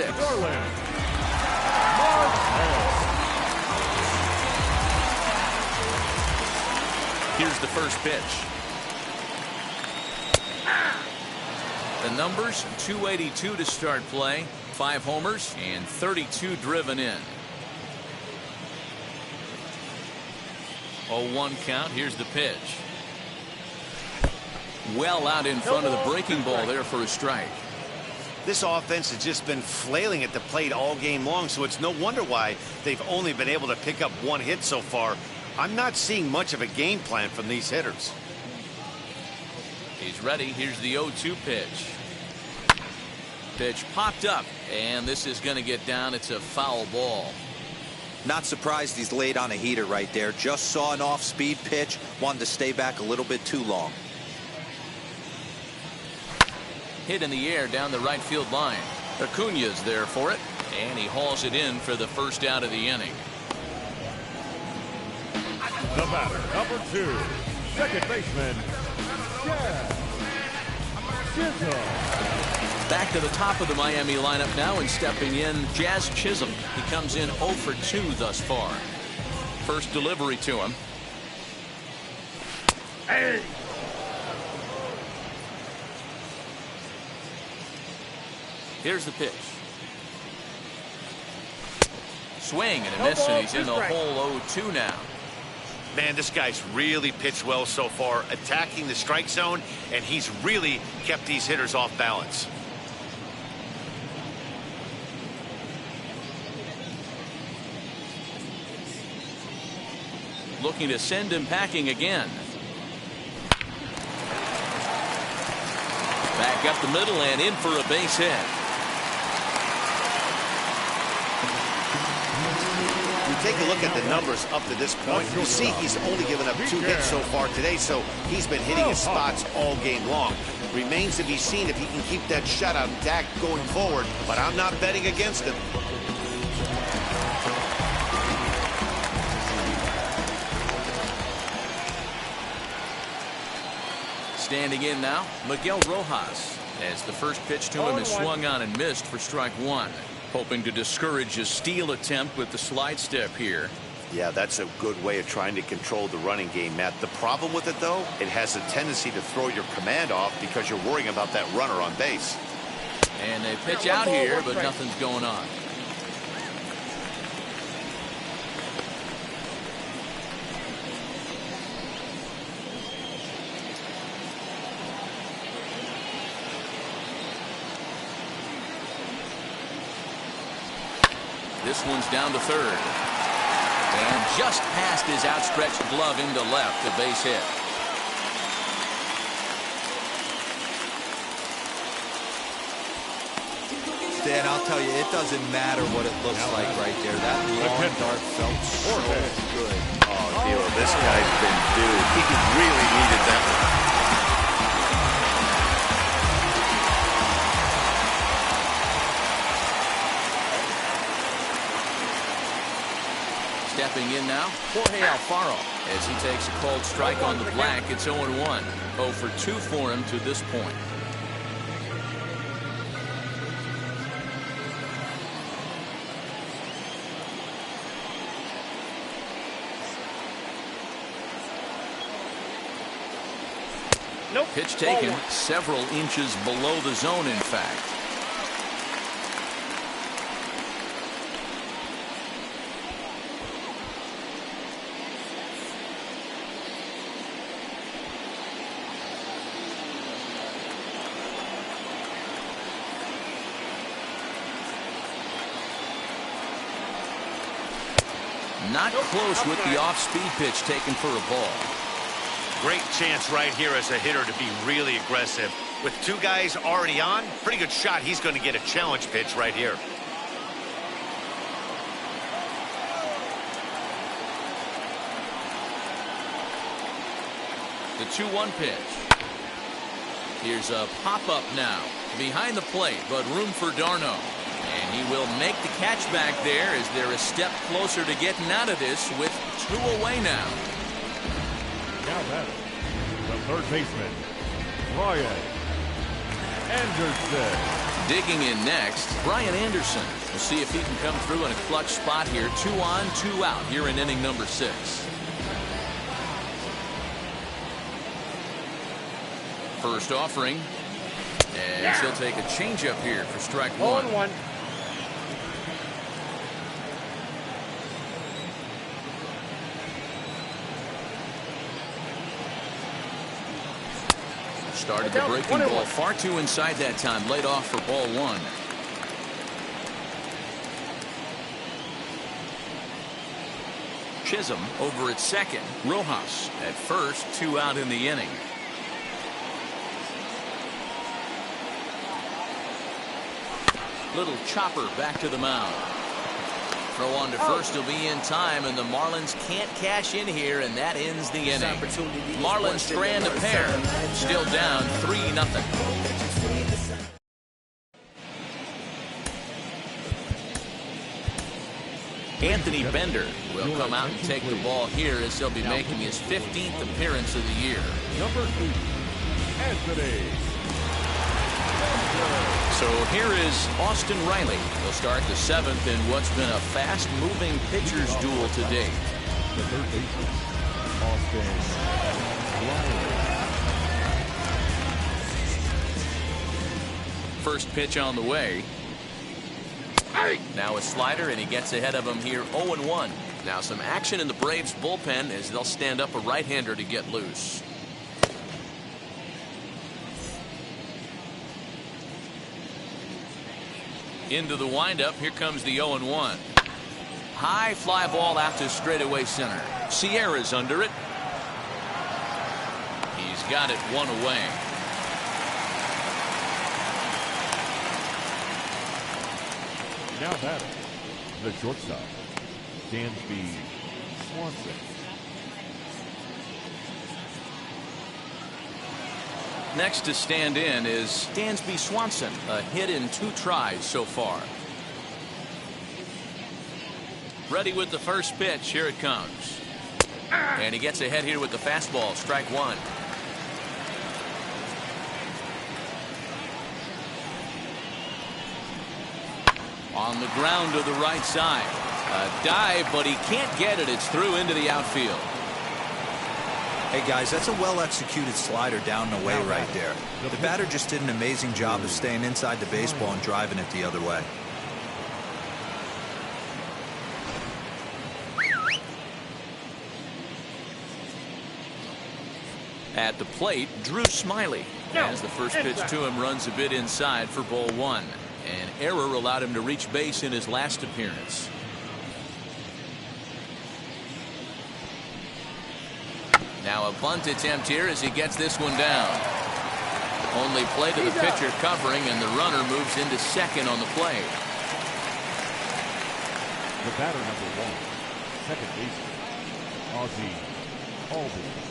Here's the first pitch. The numbers, 282 to start play, 5 homers and 32 driven in. 0-1 count. Here's the pitch. Well out in front of the breaking ball there for a strike. This offense has just been flailing at the plate all game long, so it's no wonder why they've only been able to pick up 1 hit so far. I'm not seeing much of a game plan from these hitters. He's ready. Here's the 0-2 pitch. Pitch popped up, and this is going to get down. It's a foul ball. Not surprised he's laid on a heater right there. Just saw an off-speed pitch. Wanted to stay back a little bit too long. Hit in the air down the right field line. Acuna's there for it, and he hauls it in for the first out of the inning. The batter, number 2, second baseman, Chisholm. Back to the top of the Miami lineup now, and stepping in, Jazz Chisholm. He comes in 0 for 2 thus far. First delivery to him. Hey! Here's the pitch. Swing and a miss, and he's in the hole 0-2 now. Man, this guy's really pitched well so far, attacking the strike zone, and he's really kept these hitters off balance. looking to send him packing again. Back up the middle and in for a base hit. You take a look at the numbers up to this point. You see he's only given up 2 hits so far today, so he's been hitting his spots all game long. Remains to be seen if he can keep that shutout intact going forward, but I'm not betting against him. Standing in now, Miguel Rojas, as the first pitch to him is swung on and missed for strike 1. Hoping to discourage a steal attempt with the slide step here. Yeah, that's a good way of trying to control the running game, Matt. The problem with it, though, it has a tendency to throw your command off because you're worrying about that runner on base. And they pitch out here, but nothing's going on. This one's down to third. And just past his outstretched glove into left, a base hit. Dan, I'll tell you, it doesn't matter what it looks like right there. That long dart felt so good. Oh, Dilo, this guy's been due. He really needed that one. Stepping in now, Jorge Alfaro, as he takes a cold strike on the black. It's 0-1. 0 for 2 for him to this point. Nope. Pitch taken several inches below the zone, in fact. Not close with the off-speed pitch taken for a ball. Great chance right here as a hitter to be really aggressive. With 2 guys already on, pretty good shot he's going to get a challenge pitch right here. The 2-1 pitch. Here's a pop-up now. Behind the plate, but room for Darno. And he will make the catch back there as they're a step closer to getting out of this with 2 away now. Now that the third baseman, Brian Anderson. Digging in next, Brian Anderson. We'll see if he can come through in a clutch spot here. 2 on, 2 out here in inning number 6. First offering. And he'll take a changeup here for strike 1. 0-1. Started the breaking ball far too inside that time. Laid off for ball 1. Chisholm over at second. Rojas at first. 2 out in the inning. Little chopper back to the mound. Throw on to first. He'll be in time, and the Marlins can't cash in here, and that ends the inning. Marlins strand a pair. Still down 3-0. Anthony Bender will come out and take the ball here as he'll be making his 15th appearance of the year. Number 8, Anthony. So here is Austin Riley. He'll start the 7th in what's been a fast-moving pitcher's duel to date. The third baseman, Austin Riley. First pitch on the way. Now a slider, and he gets ahead of him here. 0-1. Now some action in the Braves bullpen as they'll stand up a right-hander to get loose. Into the windup. Here comes the 0-1. High fly ball out to straightaway center. Sierra's under it. He's got it one away. Now batting, the shortstop, Dansby Swanson. Next to stand in is Dansby Swanson, a hit in 2 tries so far. Ready with the first pitch. Here it comes. And he gets ahead here with the fastball. Strike one. On the ground to the right side. A dive, but he can't get it. It's through into the outfield. Hey, guys, that's a well-executed slider down and away right there. The batter just did an amazing job of staying inside the baseball and driving it the other way. At the plate, Drew Smiley. As the first pitch to him runs a bit inside for ball one. An error allowed him to reach base in his last appearance. Now a bunt attempt here as he gets this one down. Only play to the pitcher covering, and the runner moves into second on the play. The batter number 1, second baseman, Ozzie Albies.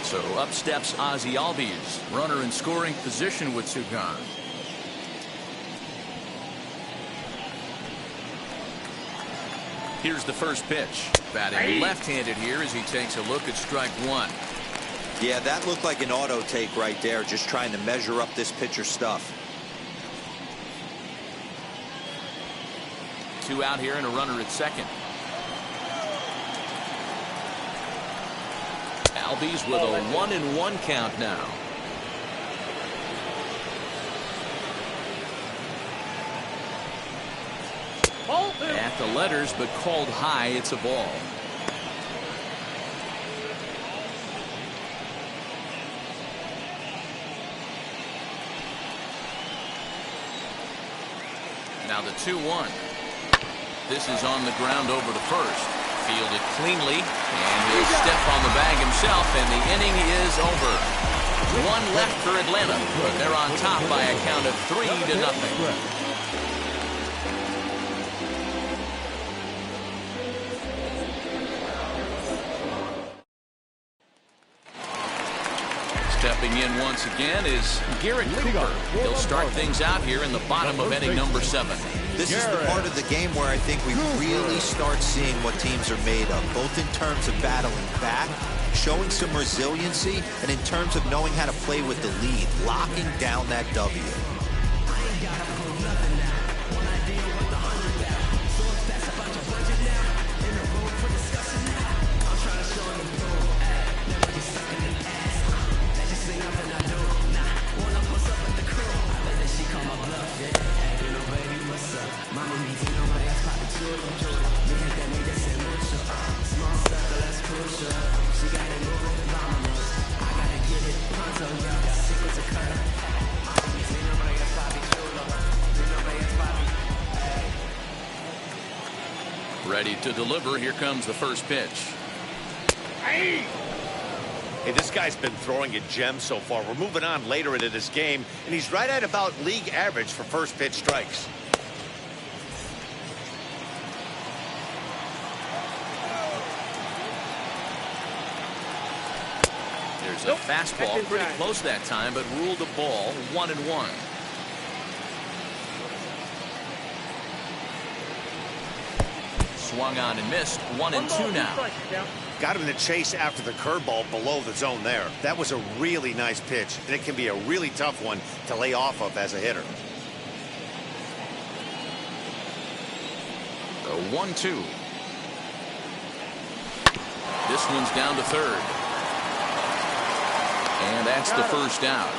So up steps Ozzie Albies, runner in scoring position with 2 gone. Here's the first pitch. Batting left-handed here as he takes a look at strike one. Yeah, that looked like an auto take right there, just trying to measure up this pitcher's stuff. 2 out here and a runner at second. Albies with a 1-1 count now. At the letters, but called high. It's a ball. Now the 2-1. This is on the ground over to first. Fielded cleanly, and he'll step on the bag himself, and the inning is over. 1 left for Atlanta, but they're on top by a count of 3-0. Stepping in once again is Garrett Cooper. He'll start things out here in the bottom of inning number 7. This is the part of the game where I think we really start seeing what teams are made of, both in terms of battling back, showing some resiliency, and in terms of knowing how to play with the lead, locking down that W. Ready to deliver. Here comes the first pitch. Hey, this guy's been throwing a gem so far. We're moving on later into this game, and he's right at about league average for first pitch strikes. There's a fastball pretty close that time, but ruled a ball. 1-1. Swung on and missed. 1-2 now. Got him to chase after the curveball below the zone there. That was a really nice pitch, and it can be a really tough one to lay off of as a hitter. The 1-2. This one's down to third. And that's the first out.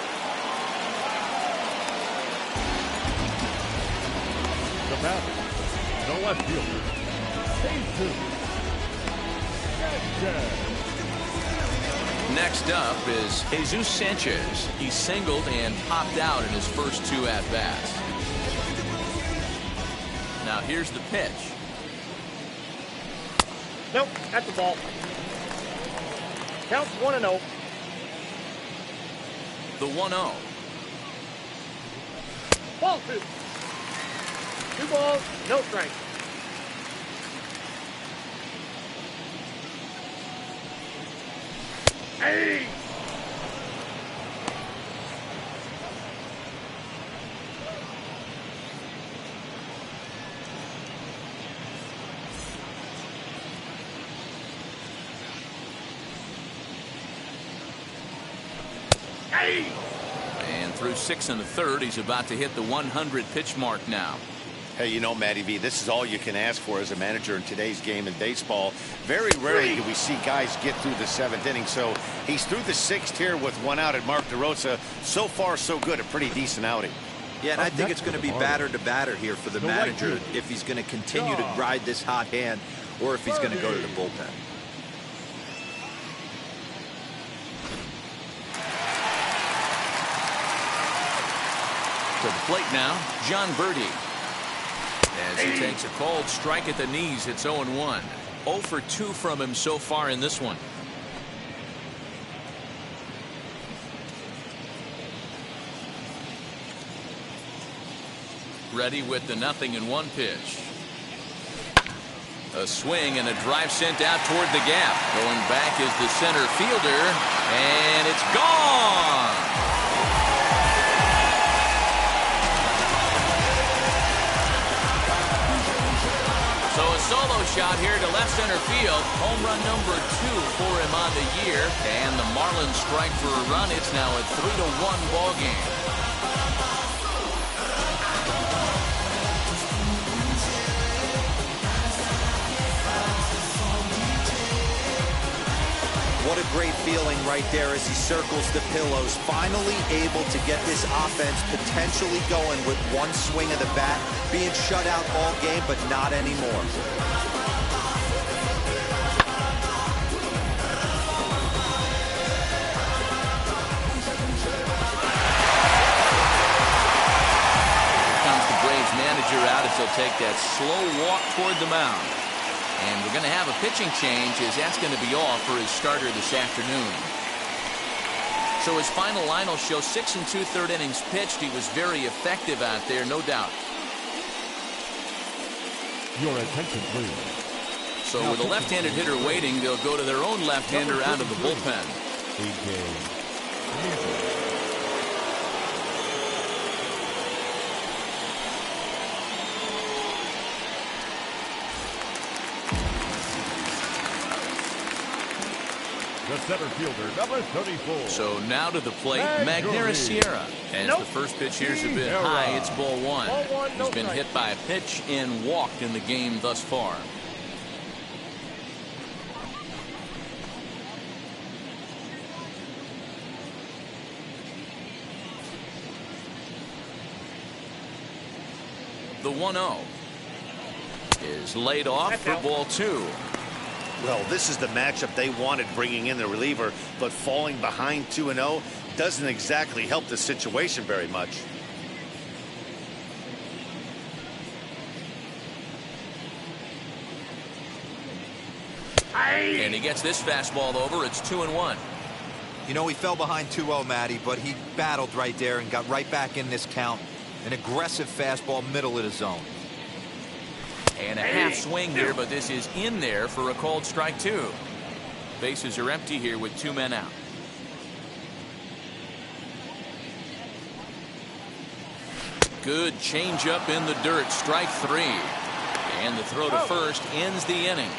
The batter, the left fielder, Next up is Jesus Sanchez. He singled and popped out in his first 2 at-bats. Now Here's the pitch. Nope, at the ball. Counts 1-0. The 1-0. Ball 2. 2 balls, no strikes. Hey! And through 6 1/3, he's about to hit the 100 pitch mark now. Hey, you know, Matty V, this is all you can ask for as a manager in today's game in baseball. Very rarely do we see guys get through the 7th inning. So he's through the 6th here with 1 out at Mark DeRosa. So far, so good. A pretty decent outing. Yeah, and I think it's going to be batter to batter here for the manager if he's going to continue to ride this hot hand or if he's going to go to the bullpen. To the plate now, John Birdie. As he takes a cold strike at the knees, it's 0-1. 0 for 2 from him so far in this one. Ready with the 0-1 pitch. A swing and a drive sent out toward the gap. Going back is the center fielder, and it's gone. So a solo shot here to left center field. Home run number 2 for him on the year. And the Marlins strike for a run. It's now a 3-1 ball game. What a great feeling right there as he circles the pillows. Finally able to get this offense potentially going with one swing of the bat. Being shut out all game, but not anymore. Comes the Braves manager out as he'll take that slow walk toward the mound. And we're going to have a pitching change as that's going to be off for his starter this afternoon. So his final line will show 6 2/3 innings pitched. He was very effective out there, no doubt. Your attention, please. So with a left-handed hitter waiting, they'll go to their own left-hander out of the bullpen. The center fielder, number 34. So now to the plate, Magneuris Sierra. As the first pitch here's a bit high, it's ball 1. He's been hit by a pitch and walked in the game thus far. The 1-0 is laid off for ball 2. Well, this is the matchup they wanted, bringing in the reliever, but falling behind 2-0 doesn't exactly help the situation very much. And he gets this fastball over. It's 2-1. You know, he fell behind 2-0, Matty, but he battled right there and got right back in this count. An aggressive fastball, middle of the zone. And a half swing here, but this is in there for a called strike 2. Bases are empty here with 2 men out. Good changeup in the dirt, strike 3. And the throw to first ends the inning.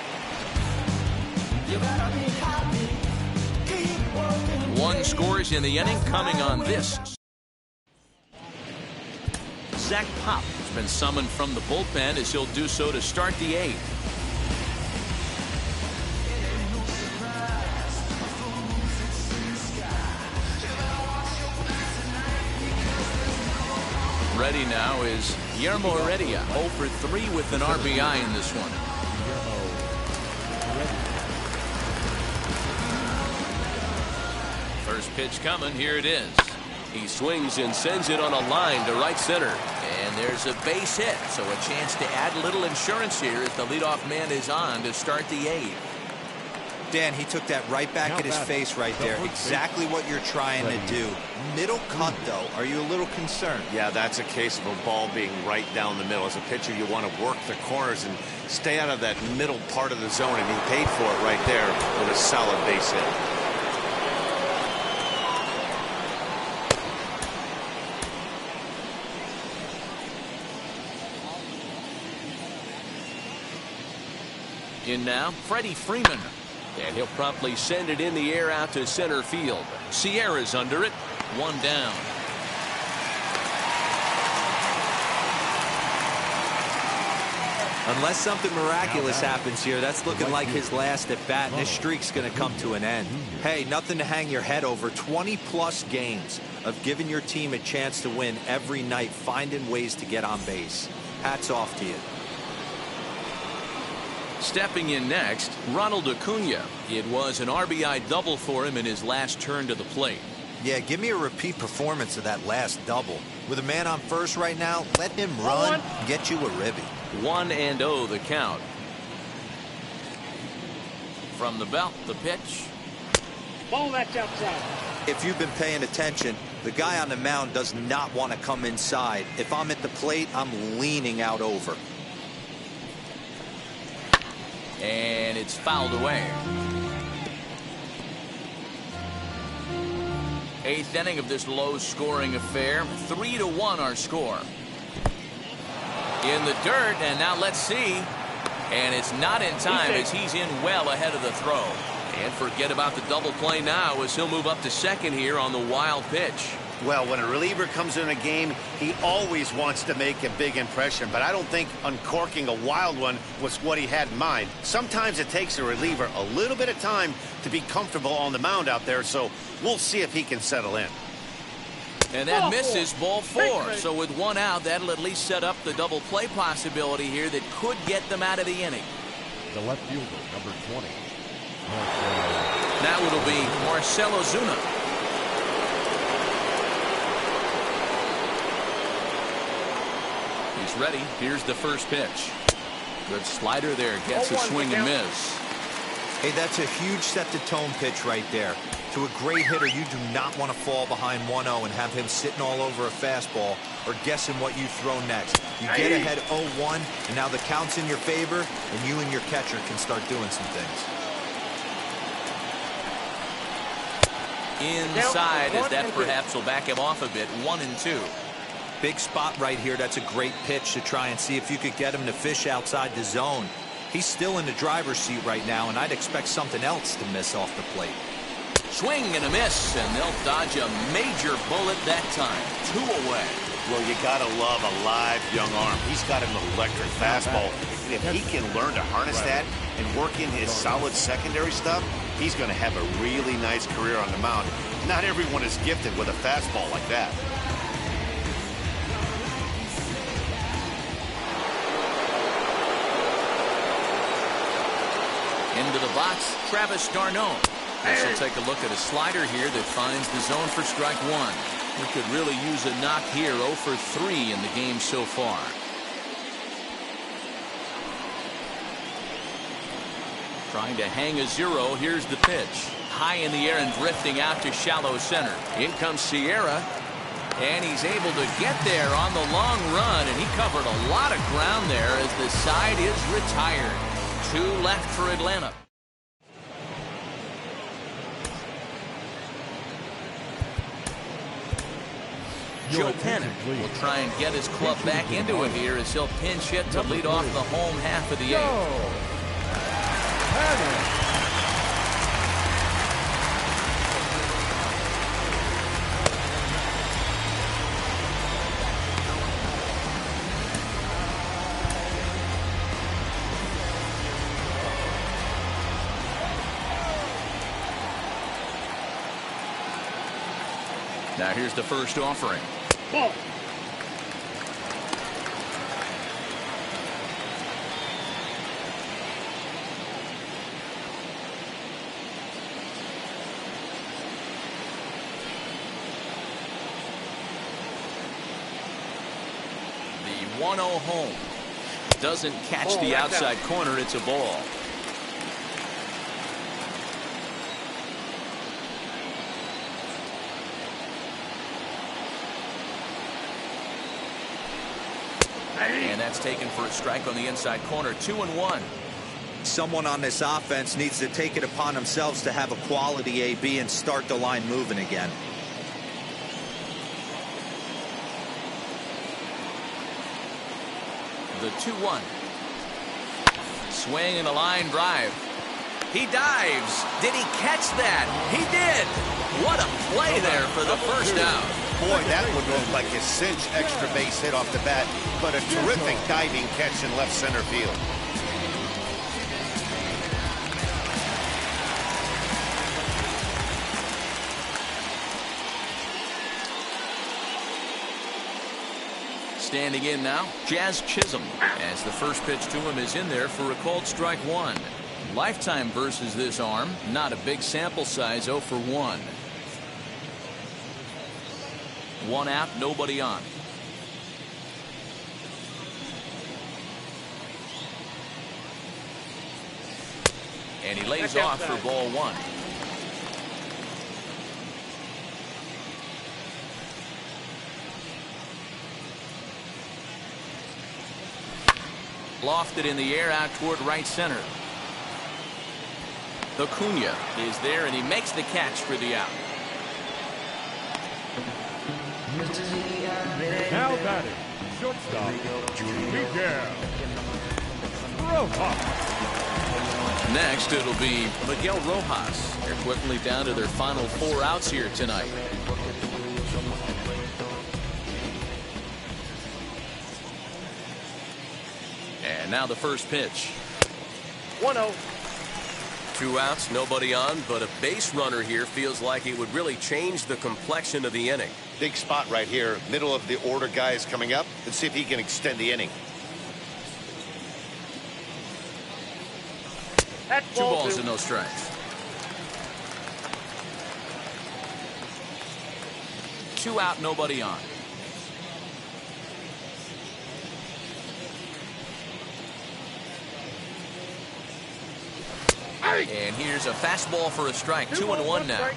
1 scores in the inning coming on this. Zach Pop has been summoned from the bullpen as he'll do so to start the 8th. Ready now is Guillermo Heredia, 0 for 3 with an RBI in this one. First pitch coming, here it is. He swings and sends it on a line to right center. And there's a base hit, so a chance to add a little insurance here as the leadoff man is on to start the 8th. Dan, he took that right back at his face right there. Exactly what you're trying to do. Middle cut, though. Are you a little concerned? Yeah, that's a case of a ball being right down the middle. As a pitcher, you want to work the corners and stay out of that middle part of the zone, and he paid for it right there with a solid base hit. In now, Freddie Freeman. And he'll promptly send it in the air out to center field. Sierra's under it. 1 down. Unless something miraculous happens here, that's looking like his last at bat, and this streak's going to come to an end. Hey, nothing to hang your head over. 20-plus games of giving your team a chance to win every night, finding ways to get on base. Hats off to you. Stepping in next, Ronald Acuna. It was an RBI double for him in his last turn to the plate. Yeah, give me a repeat performance of that last double. With a man on first right now, let him run and get you a ribby. 1-0 the count. From the belt, the pitch. Ball that's outside. If you've been paying attention, the guy on the mound does not want to come inside. If I'm at the plate, I'm leaning out over. And it's fouled away. 8th inning of this low-scoring affair. 3-1 our score. In the dirt, and now let's see. And it's not in time as he's in well ahead of the throw. And forget about the double play now as he'll move up to second here on the wild pitch. Well, when a reliever comes in a game, he always wants to make a big impression, but I don't think uncorking a wild one was what he had in mind. Sometimes it takes a reliever a little bit of time to be comfortable on the mound out there, so we'll see if he can settle in. And that misses ball 4. So with 1 out, that'll at least set up the double play possibility here that could get them out of the inning. The left fielder, number 20. Now it'll be Marcell Ozuna. He's ready. Here's the first pitch. Good slider there. Gets a swing and miss. Hey, that's a huge set-the-tone pitch right there. To a great hitter, you do not want to fall behind 1-0 and have him sitting all over a fastball or guessing what you throw next. You get ahead 0-1, and now the count's in your favor, and you and your catcher can start doing some things. Inside, as that perhaps will back him off a bit. 1-2. Big spot right here. That's a great pitch to try and see if you could get him to fish outside the zone. He's still in the driver's seat right now, and I'd expect something else to miss off the plate. Swing and a miss, and they'll dodge a major bullet that time. 2 away. Well, you got to love a live young arm. He's got an electric fastball. And if he can learn to harness that and work in his solid secondary stuff, he's going to have a really nice career on the mound. Not everyone is gifted with a fastball like that. Into the box, Travis d'Arnaud. This will take a look at a slider here that finds the zone for strike 1. We could really use a knock here. 0 for 3 in the game so far. Trying to hang a 0. Here's the pitch. High in the air and drifting out to shallow center. In comes Sierra. And he's able to get there on the long run. And he covered a lot of ground there as the side is retired. 2 left for Atlanta. Joe Pennant will try and get his club back into it here as he'll pinch hit to lead off the home half of the 8th. Now here's the first offering. Ball. 1-0 home. Doesn't catch the outside corner. It's a ball. And that's taken for a strike on the inside corner. 2-1. Someone on this offense needs to take it upon themselves to have a quality AB and start the line moving again. The 2-1. Swing and a line drive. He dives. Did he catch that? He did. What a play there for the first out. Boy, that would look like a cinch extra base hit off the bat, but a terrific diving catch in left center field. Standing in now, Jazz Chisholm, as the first pitch to him is in there for a called strike one. Lifetime versus this arm, not a big sample size, 0 for 1. 1 out, nobody on. And he lays off for ball 1. Lofted in the air out toward right center. Acuna is there, and he makes the catch for the out. Now batting, shortstop, Miguel Rojas. Next, it'll be Miguel Rojas. They're quickly down to their final 4 outs here tonight. And now the first pitch. 1-0. 2 outs, nobody on, but a base runner here feels like it would really change the complexion of the inning. Big spot right here, middle of the order guy is coming up. Let's see if he can extend the inning. That's 2 balls and no strikes. 2 out, nobody on. And here's a fastball for a strike. 2-1 now.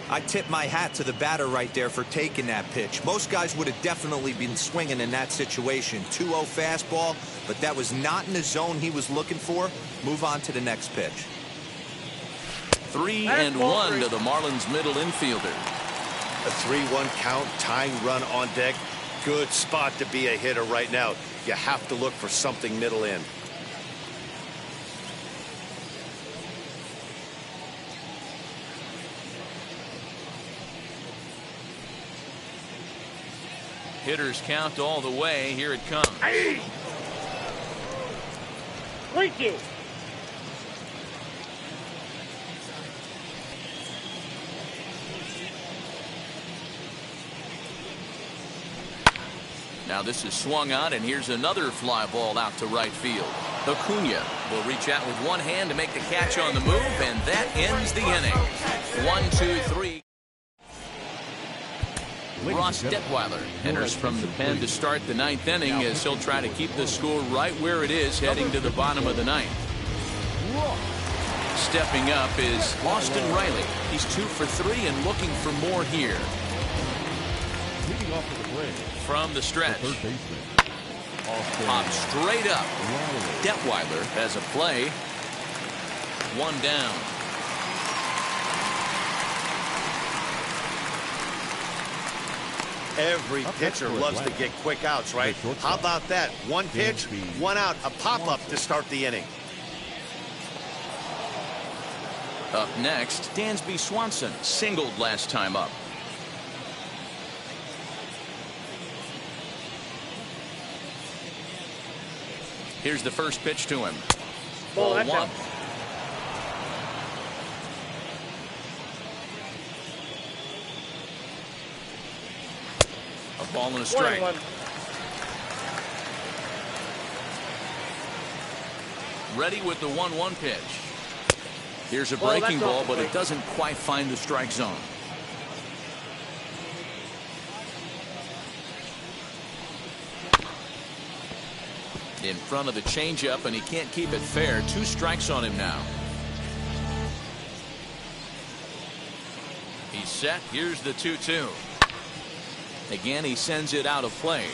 I tip my hat to the batter right there for taking that pitch. Most guys would have definitely been swinging in that situation. 2-0 fastball, but that was not in the zone he was looking for. Move on to the next pitch. 3-1 to the Marlins middle infielder. A 3-1 count, tying run on deck. Good spot to be a hitter right now. You have to look for something middle in. Hitters count all the way. Here it comes. 3-2. Now this is swung on, and here's another fly ball out to right field. Acuna will reach out with one hand to make the catch on the move, and that ends the inning. 1-2-3. Ross Detweiler enters from the pen to start the 9th inning, as he'll try to keep the score right where it is heading to the bottom of the 9th. Stepping up is Austin Riley. He's 2 for 3 and looking for more here. Leading off to the plate. From the stretch. Third baseman. Pop straight up. Detweiler has a play. 1 down. Every pitcher loves to get quick outs, right? How about that? 1 pitch, 1 out, a pop-up to start the inning. Up next, Dansby Swanson singled last time up. Here's the first pitch to him. Ball 1. A ball and a strike. 1-1. Ready with the 1-1 pitch. Here's a breaking ball, but it doesn't quite find the strike zone. In front of the changeup, and he can't keep it fair. 2 strikes on him now. He's set. Here's the 2-2. Again, he sends it out of play.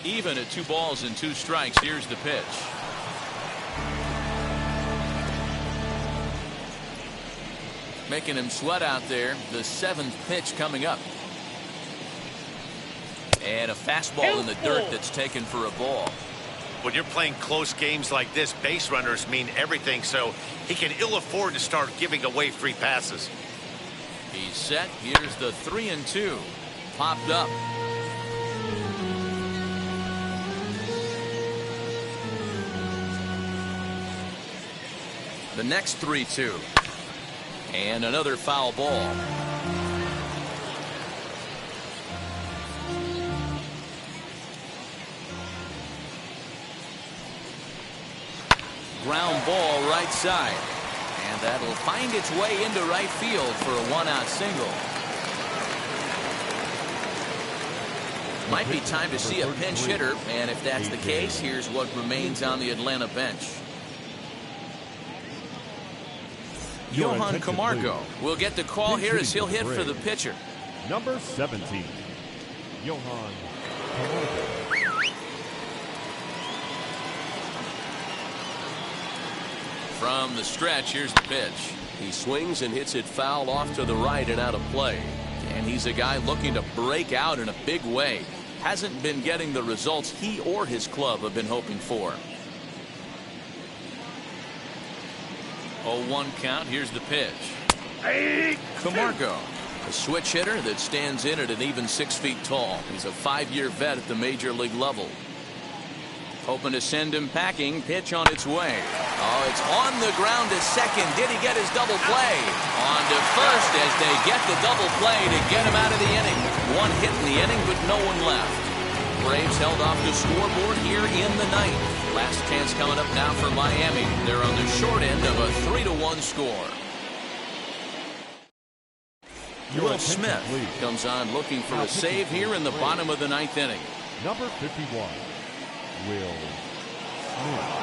Even at 2 balls and 2 strikes. Here's the pitch. Making him sweat out there. The 7th pitch coming up. And a fastball in the dirt that's taken for a ball. When you're playing close games like this, base runners mean everything, so he can ill afford to start giving away free passes. He's set. Here's the 3-2. Popped up. The next 3-2. And another foul ball. Ground ball right side. And that'll find its way into right field for a 1-out single. Might be time to see a pinch hitter, and if that's the case, here's what remains on the Atlanta bench. Johan Camargo will get the call here as he'll hit for the pitcher. Number 17, Johan Camargo. From the stretch, here's the pitch. He swings and hits it foul off to the right and out of play. And he's a guy looking to break out in a big way. Hasn't been getting the results he or his club have been hoping for. 0-1 count. Here's the pitch. Camargo, a switch hitter that stands in at an even 6 feet tall. He's a 5-year vet at the major league level. Hoping to send him packing. Pitch on its way. Oh, it's on the ground to second. Did he get his double play? On to first as they get the double play to get him out of the inning. 1 hit in the inning, but no one left. Braves held off the scoreboard here in the 9th. Last chance coming up now for Miami. They're on the short end of a 3-1 score. Will Smith comes on looking for a save here in the bottom of the 9th inning. Number 51, Will Smith.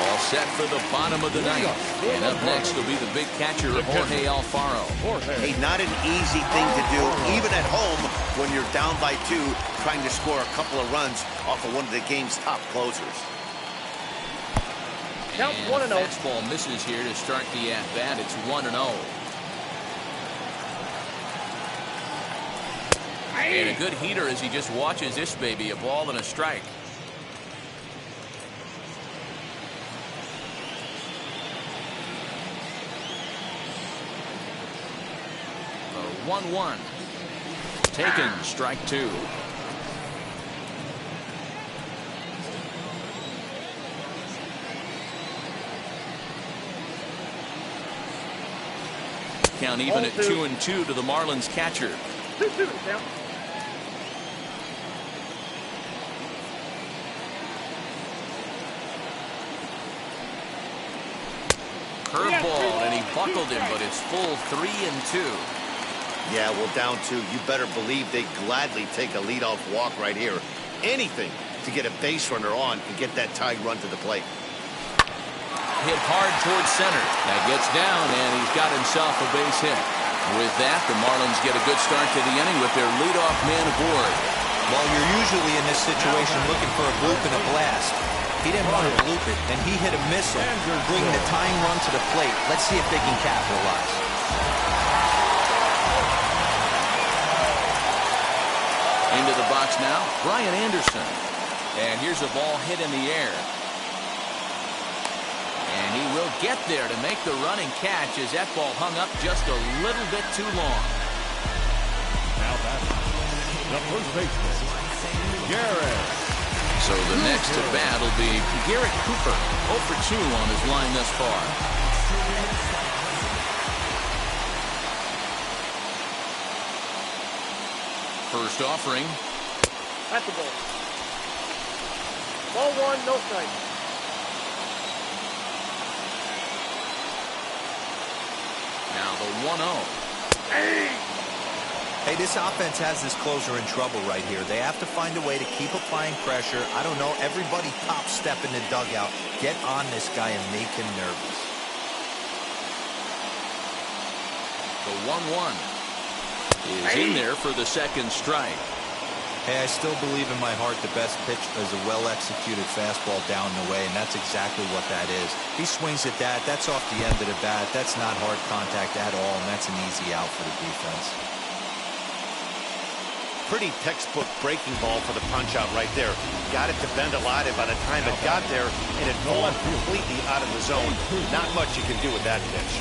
All set for the bottom of the 9th. And up next will be the big catcher, Jorge Alfaro. Hey, not an easy thing to do, even at home when you're down by 2, trying to score a couple of runs off of one of the game's top closers. Count And 1-0. fastball misses here to start the at-bat. It's 1-0. And a good heater as he just watches this baby, a ball and a strike. The 1-1. Taken, strike 2. Count even at 2-2 to the Marlins catcher. 2-2 count. Curveball, and he buckled him, but it's full 3-2. Yeah, well, down 2, you better believe they gladly take a leadoff walk right here. Anything to get a base runner on and get that tied run to the plate. Hit hard towards center. That gets down, and he's got himself a base hit. With that, the Marlins get a good start to the inning with their leadoff man aboard. Well, you're usually in this situation looking for a bloop and a blast. He didn't want to bloop it, and he hit a missile, bringing the tying run to the plate. Let's see if they can capitalize. Into the box now, Brian Anderson. And here's a ball hit in the air. And he will get there to make the running catch as that ball hung up just a little bit too long. Now batting, the first baseman, Garrett. So the next at bat will be Garrett Cooper. 0 for 2 on his line thus far. First offering. At the ball. Ball 1, no strike. Now the 1-0. Hey, this offense has this closer in trouble right here. They have to find a way to keep applying pressure. I don't know, everybody top step in the dugout. Get on this guy and make him nervous. The 1-1 is in there for the second strike. Hey, I still believe in my heart the best pitch is a well-executed fastball down the way, and that's exactly what that is. He swings at that. That's off the end of the bat. That's not hard contact at all, and that's an easy out for the defense. Pretty textbook breaking ball for the punch out right there. Got it to bend a lot, and by the time it got there, it had fallen completely out of the zone. Not much you can do with that pitch.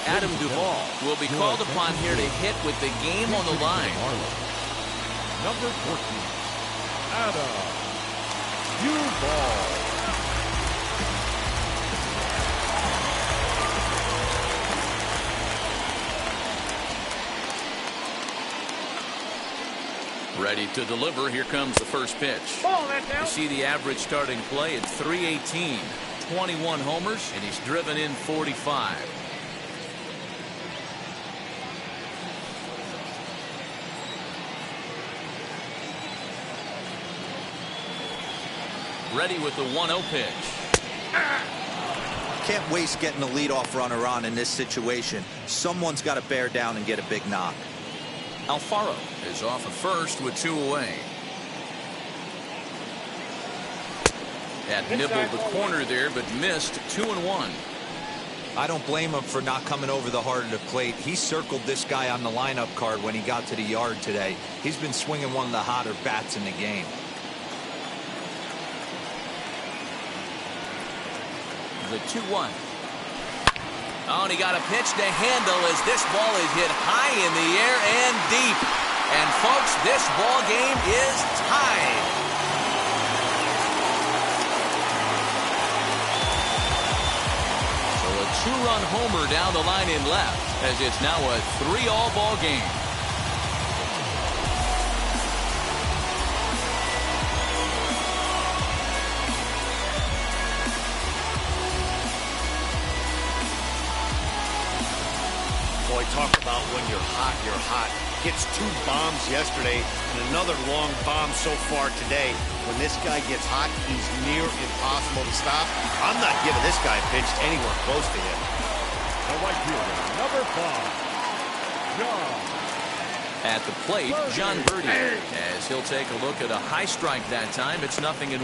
Adam Duvall will be called upon here to hit with the game on the line. Number 14, Adam Duvall. Ready to deliver. Here comes the first pitch. You see the average starting play at 318. 21 homers, and he's driven in 45. Ready with the 1-0 pitch. Can't waste getting the leadoff runner on in this situation. Someone's got to bear down and get a big knock. Alfaro is off at first with 2 away. That nibbled the corner there, but missed. 2-1. I don't blame him for not coming over the heart of the plate. He circled this guy on the lineup card when he got to the yard today. He's been swinging one of the hotter bats in the game. The 2-1. Oh, and he got a pitch to handle as this ball is hit high in the air and deep. And folks, this ball game is tied. So a 2-run homer down the line in left, as it's now a 3-all ball game. Boy, talk about when you're hot, you're hot. Gets 2 bombs yesterday and another long bomb so far today. When this guy gets hot, he's near impossible to stop. I'm not giving this guy a pitch anywhere close to him. The right fielder, number 5, John. At the plate, John Birdie, as he'll take a look at a high strike that time. It's 0-1.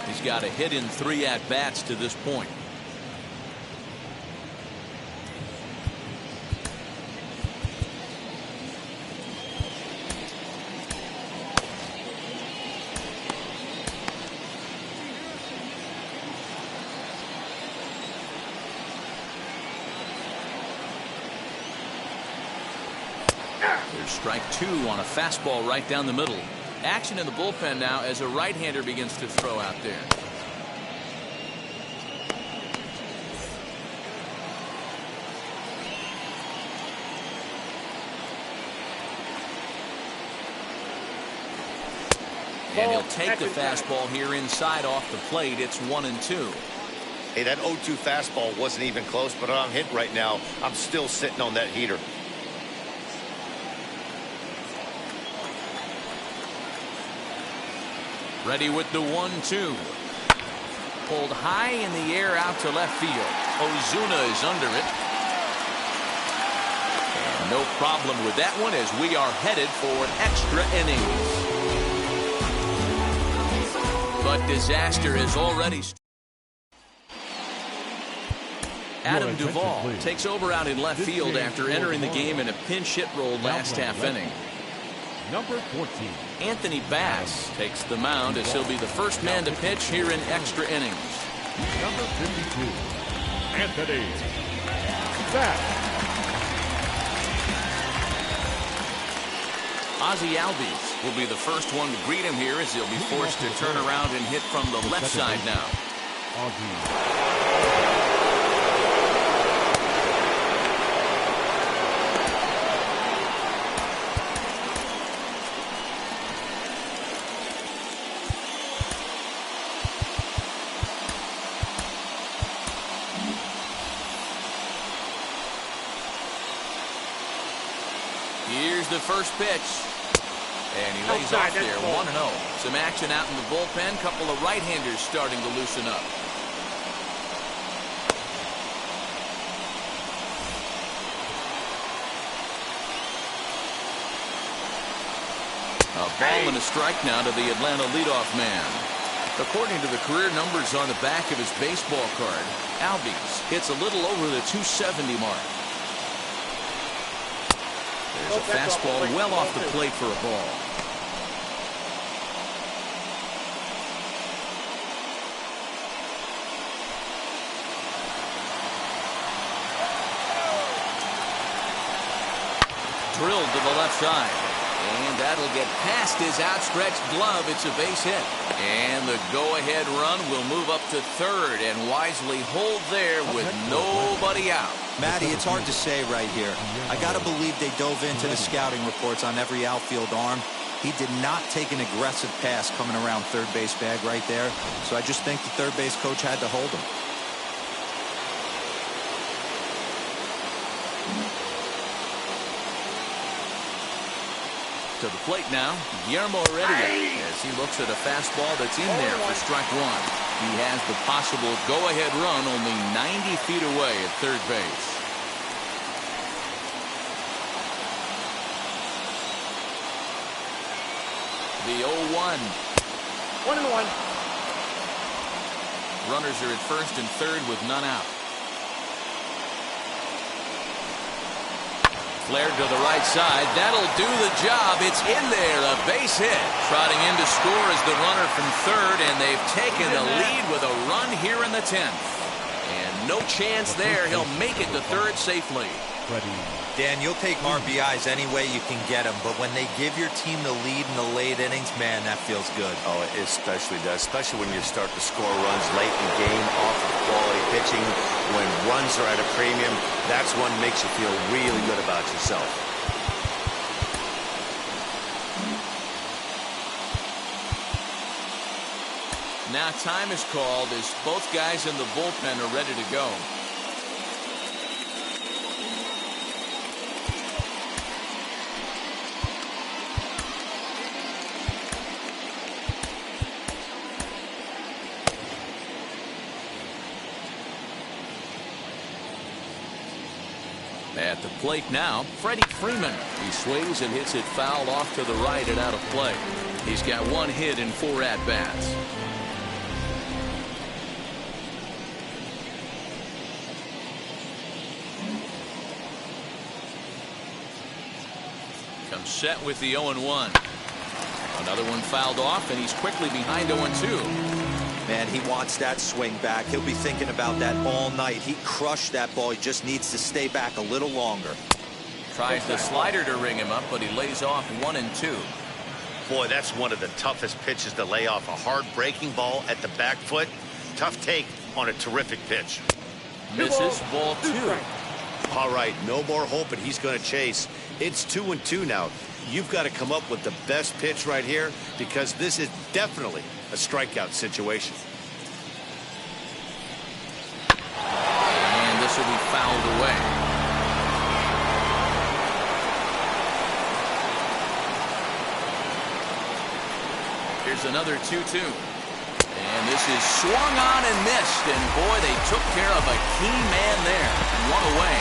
He's got a hit in 3 at-bats to this point. There's strike 2 on a fastball right down the middle. Action in the bullpen now as a right-hander begins to throw out there. And he'll take the fastball here inside off the plate. It's 1-2. Hey, that 0-2 fastball wasn't even close, but I'm hit right now. I'm still sitting on that heater. Ready with the 1-2. Pulled high in the air out to left field. Ozuna is under it. And no problem with that one as we are headed for an extra innings. But disaster is already started. Adam Duvall takes over out in left field after entering the game in a pinch hit role last half inning. Number 14. Anthony Bass takes the mound as he'll be the first man to pitch here in extra innings. Number 52. Anthony Bass. Ozzie Albies will be the first one to greet him here as he'll be forced to turn around and hit from the left side now. Here's the first pitch. And he lays off there, 1-0. Some action out in the bullpen. Couple of right-handers starting to loosen up. A ball and a strike now to the Atlanta leadoff man. According to the career numbers on the back of his baseball card, Albies hits a little over the 270 mark. There's a fastball well off the plate for a ball. Drilled to the left side. And that'll get past his outstretched glove. It's a base hit. And the go-ahead run will move up to third and wisely hold there with nobody out. Matty, it's hard to say right here. I got to believe they dove into the scouting reports on every outfield arm. He did not take an aggressive pass coming around third base bag right there. So I just think the third base coach had to hold him. To the plate now, Guillermo Heredia, as he looks at a fastball that's in there for strike one. He has the possible go-ahead run only 90 feet away at third base. The 0-1. 1-1. Runners are at first and third with none out. Flared to the right side. That'll do the job. It's in there. A base hit. Trotting in to score is the runner from third, and they've taken the lead with a run here in the 10th. And no chance there. He'll make it to third safely. Dan, you'll take RBIs any way you can get them, but when they give your team the lead in the late innings, man, that feels good. Oh, it especially does, especially when you start to score runs late in the game off of quality pitching. When runs are at a premium, that's what makes you feel really good about yourself. Now time is called as both guys in the bullpen are ready to go. At the plate now, Freddie Freeman. He swings and hits it foul off to the right and out of play. He's got one hit in 4 at-bats. Comes set with the 0-1. Another one fouled off, and he's quickly behind 0-2. Man, he wants that swing back. He'll be thinking about that all night. He crushed that ball. He just needs to stay back a little longer. Tries the slider to ring him up, but he lays off 1-2. Boy, that's one of the toughest pitches to lay off. A hard breaking ball at the back foot. Tough take on a terrific pitch. Misses, ball 2. All right, no more hoping he's going to chase. It's 2-2 now. You've got to come up with the best pitch right here because this is definitely a strikeout situation. And this will be fouled away. Here's another 2-2. And this is swung on and missed. And boy, they took care of a key man there. 1 away.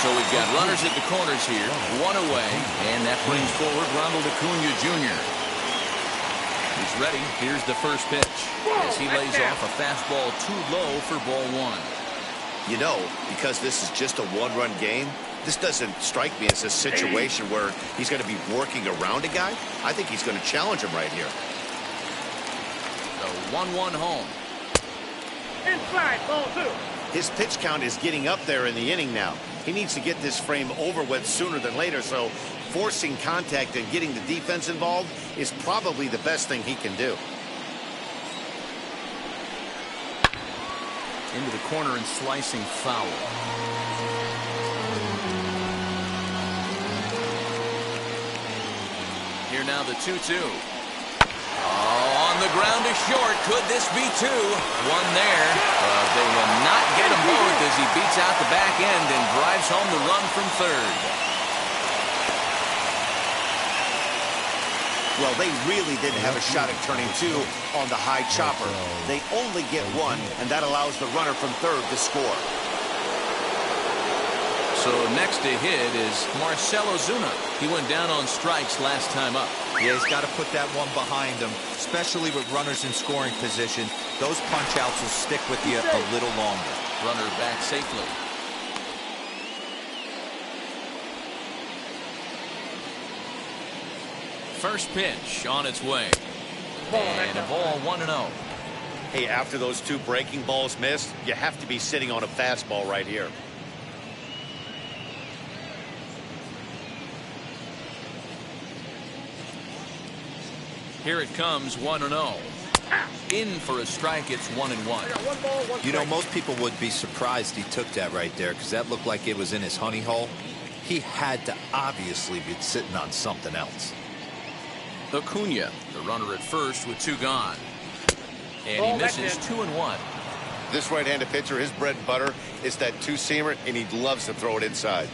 So we've got runners at the corners here, 1 away, and that brings forward Ronald Acuna Jr. He's ready. Here's the first pitch as he lays off a fastball too low for ball 1. You know, because this is just a one-run game, this doesn't strike me as a situation where he's going to be working around a guy. I think he's going to challenge him right here. The 1-1 home. Inside, ball 2. His pitch count is getting up there in the inning now. He needs to get this frame over with sooner than later, so forcing contact and getting the defense involved is probably the best thing he can do. Into the corner and slicing foul. Here now the 2-2. Oh, On the ground is short. Could this be two? One there. They will not get them both as he beats out the back end and drives home the run from third. Well, they really didn't have a shot at turning two on the high chopper. They only get one, and that allows the runner from third to score. So next to hit is Marcelo Zuna. He went down on strikes last time up. Yeah, he's got to put that one behind him, especially with runners in scoring position. Those punch-outs will stick with you a little longer. Runner back safely. First pitch on its way. And a ball 1-0. Hey, after those two breaking balls missed, you have to be sitting on a fastball right here. Here it comes, 1-0. In for a strike, it's 1-1. You know, most people would be surprised he took that right there because that looked like it was in his honey hole. He had to obviously be sitting on something else. Acuna, the runner at first with two gone. And he misses 2-1. This right-handed pitcher, his bread and butter is that two-seamer, and he loves to throw it inside.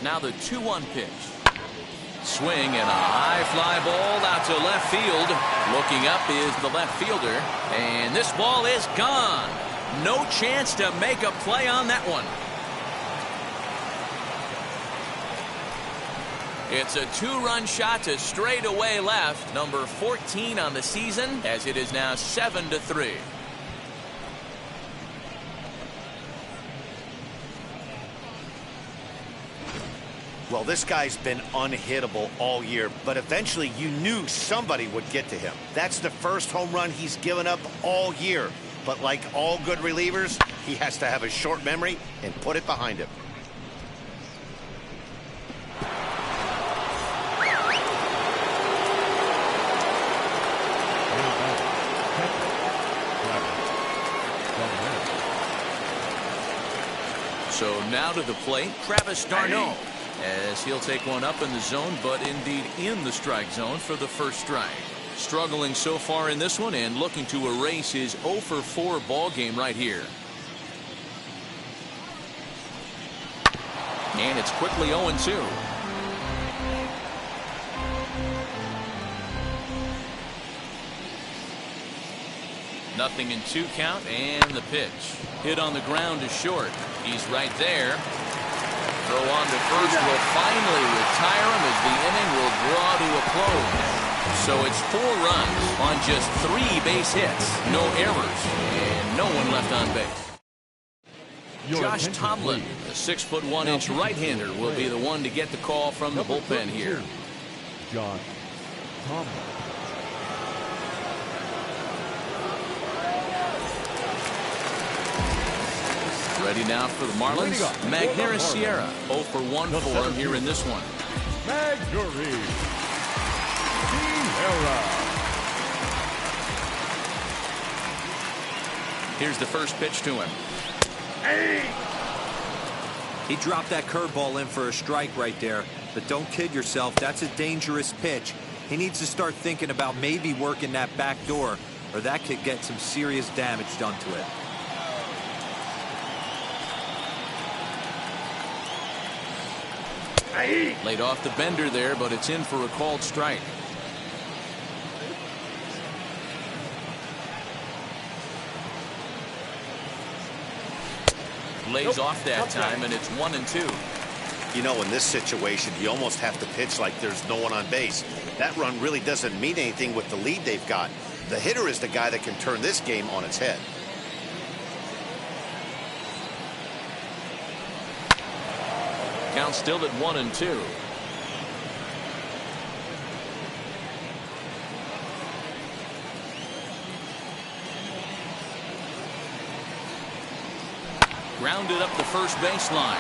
Now the 2-1 pitch. Swing and a high fly ball out to left field. Looking up is the left fielder. And this ball is gone. No chance to make a play on that one. It's a two-run shot to straightaway left. Number 14 on the season, as it is now 7-3. Well, this guy's been unhittable all year, but eventually you knew somebody would get to him. That's the first home run he's given up all year. But like all good relievers, he has to have a short memory and put it behind him. So now to the plate, Travis d'Arnaud, as he'll take one up in the zone, but indeed in the strike zone for the first strike. Struggling so far in this one and looking to erase his 0-for-4 ball game right here. And it's quickly 0-2. Nothing in 2 count, and the pitch. Hit on the ground is short. He's right there. Throw on to first will finally retire him as the inning will draw to a close. So it's 4 runs on just 3 base hits. No errors, and no one left on base. Josh Tomlin, the 6'1" right-hander, will be the one to get the call from the bullpen here. Josh Tomlin. Ready now for the Marlins. Magneuris Sierra, 0-for-1 for him here in this one. Magneuris Sierra. Here's the first pitch to him. He dropped that curveball in for a strike right there. But don't kid yourself, that's a dangerous pitch. He needs to start thinking about maybe working that back door, or that could get some serious damage done to it. Laid off the bender there, but it's in for a called strike. Lays off that time, and it's 1-2. You know, in this situation, you almost have to pitch like there's no one on base. That run really doesn't mean anything with the lead they've got. The hitter is the guy that can turn this game on its head. Count still at 1-2. Grounded up the first baseline.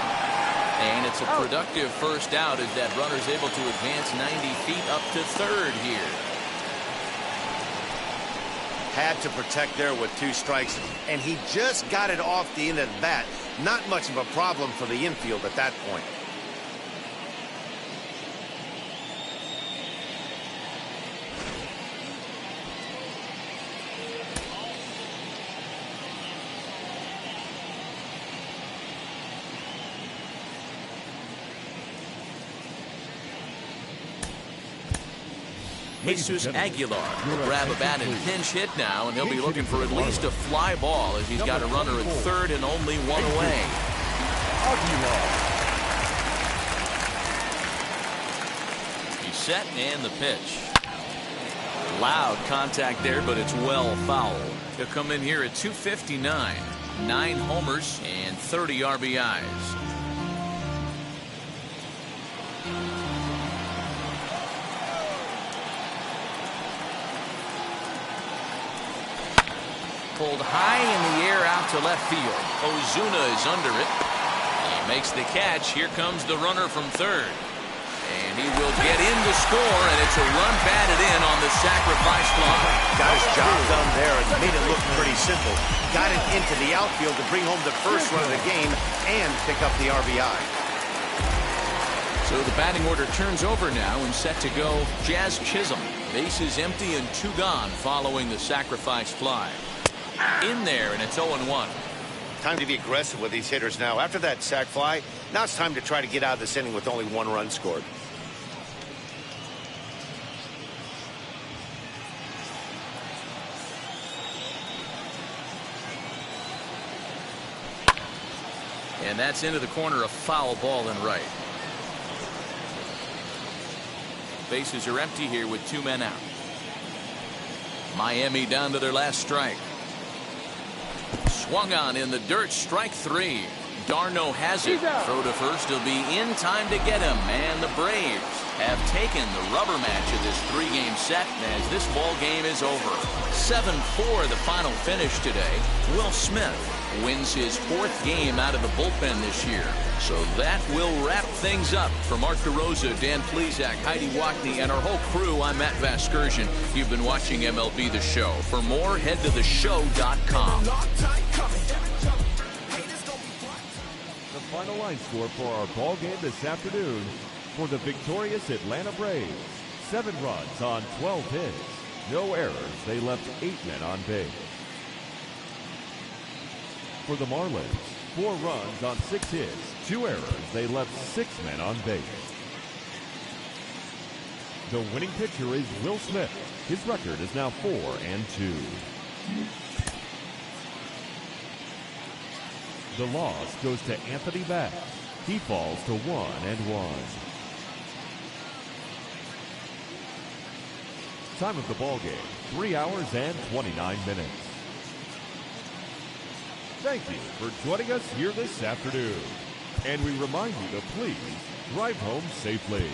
And it's a productive first out as that runner's able to advance 90 feet up to third here. Had to protect there with 2 strikes, and he just got it off the end of the bat. Not much of a problem for the infield at that point. Jesus Aguilar will grab a bat and pinch hit now, and he'll be looking for at least a fly ball as he's got a runner at third and only one away. He's set and the pitch. Loud contact there, but it's well fouled. He'll come in here at 259, 9 homers and 30 RBIs. Pulled high in the air out to left field. Ozuna is under it. He makes the catch. Here comes the runner from third. And he will get in to score, and it's a run batted in on the sacrifice fly. Got his job done there and made it look pretty simple. Got it into the outfield to bring home the first run of the game and pick up the RBI. So the batting order turns over now and set to go Jazz Chisholm. Bases empty and 2 gone following the sacrifice fly. In there, and it's 0-1. Time to be aggressive with these hitters now. After that sac fly, now it's time to try to get out of this inning with only 1 run scored. And that's into the corner, a foul ball and right. Bases are empty here with 2 men out. Miami down to their last strike. Swung on in the dirt, strike 3. Darno has it. Throw to first, he'll be in time to get him. And the Braves have taken the rubber match of this 3-game set as this ball game is over. 7-4 the final finish today. Will Smith wins his 4th game out of the bullpen this year. So that will wrap things up. For Mark DeRosa, Dan Plesac, Heidi Watney, and our whole crew, I'm Matt Vasgersian. You've been watching MLB The Show. For more, head to theshow.com. The final line score for our ball game this afternoon for the victorious Atlanta Braves. 7 runs on 12 hits. No errors. They left 8 men on base. For the Marlins, 4 runs on 6 hits, 2 errors. They left 6 men on base. The winning pitcher is Will Smith. His record is now 4-2. The loss goes to Anthony Bass. He falls to 1-1. Time of the ball game, 3 hours and 29 minutes. Thank you for joining us here this afternoon. And we remind you to please drive home safely.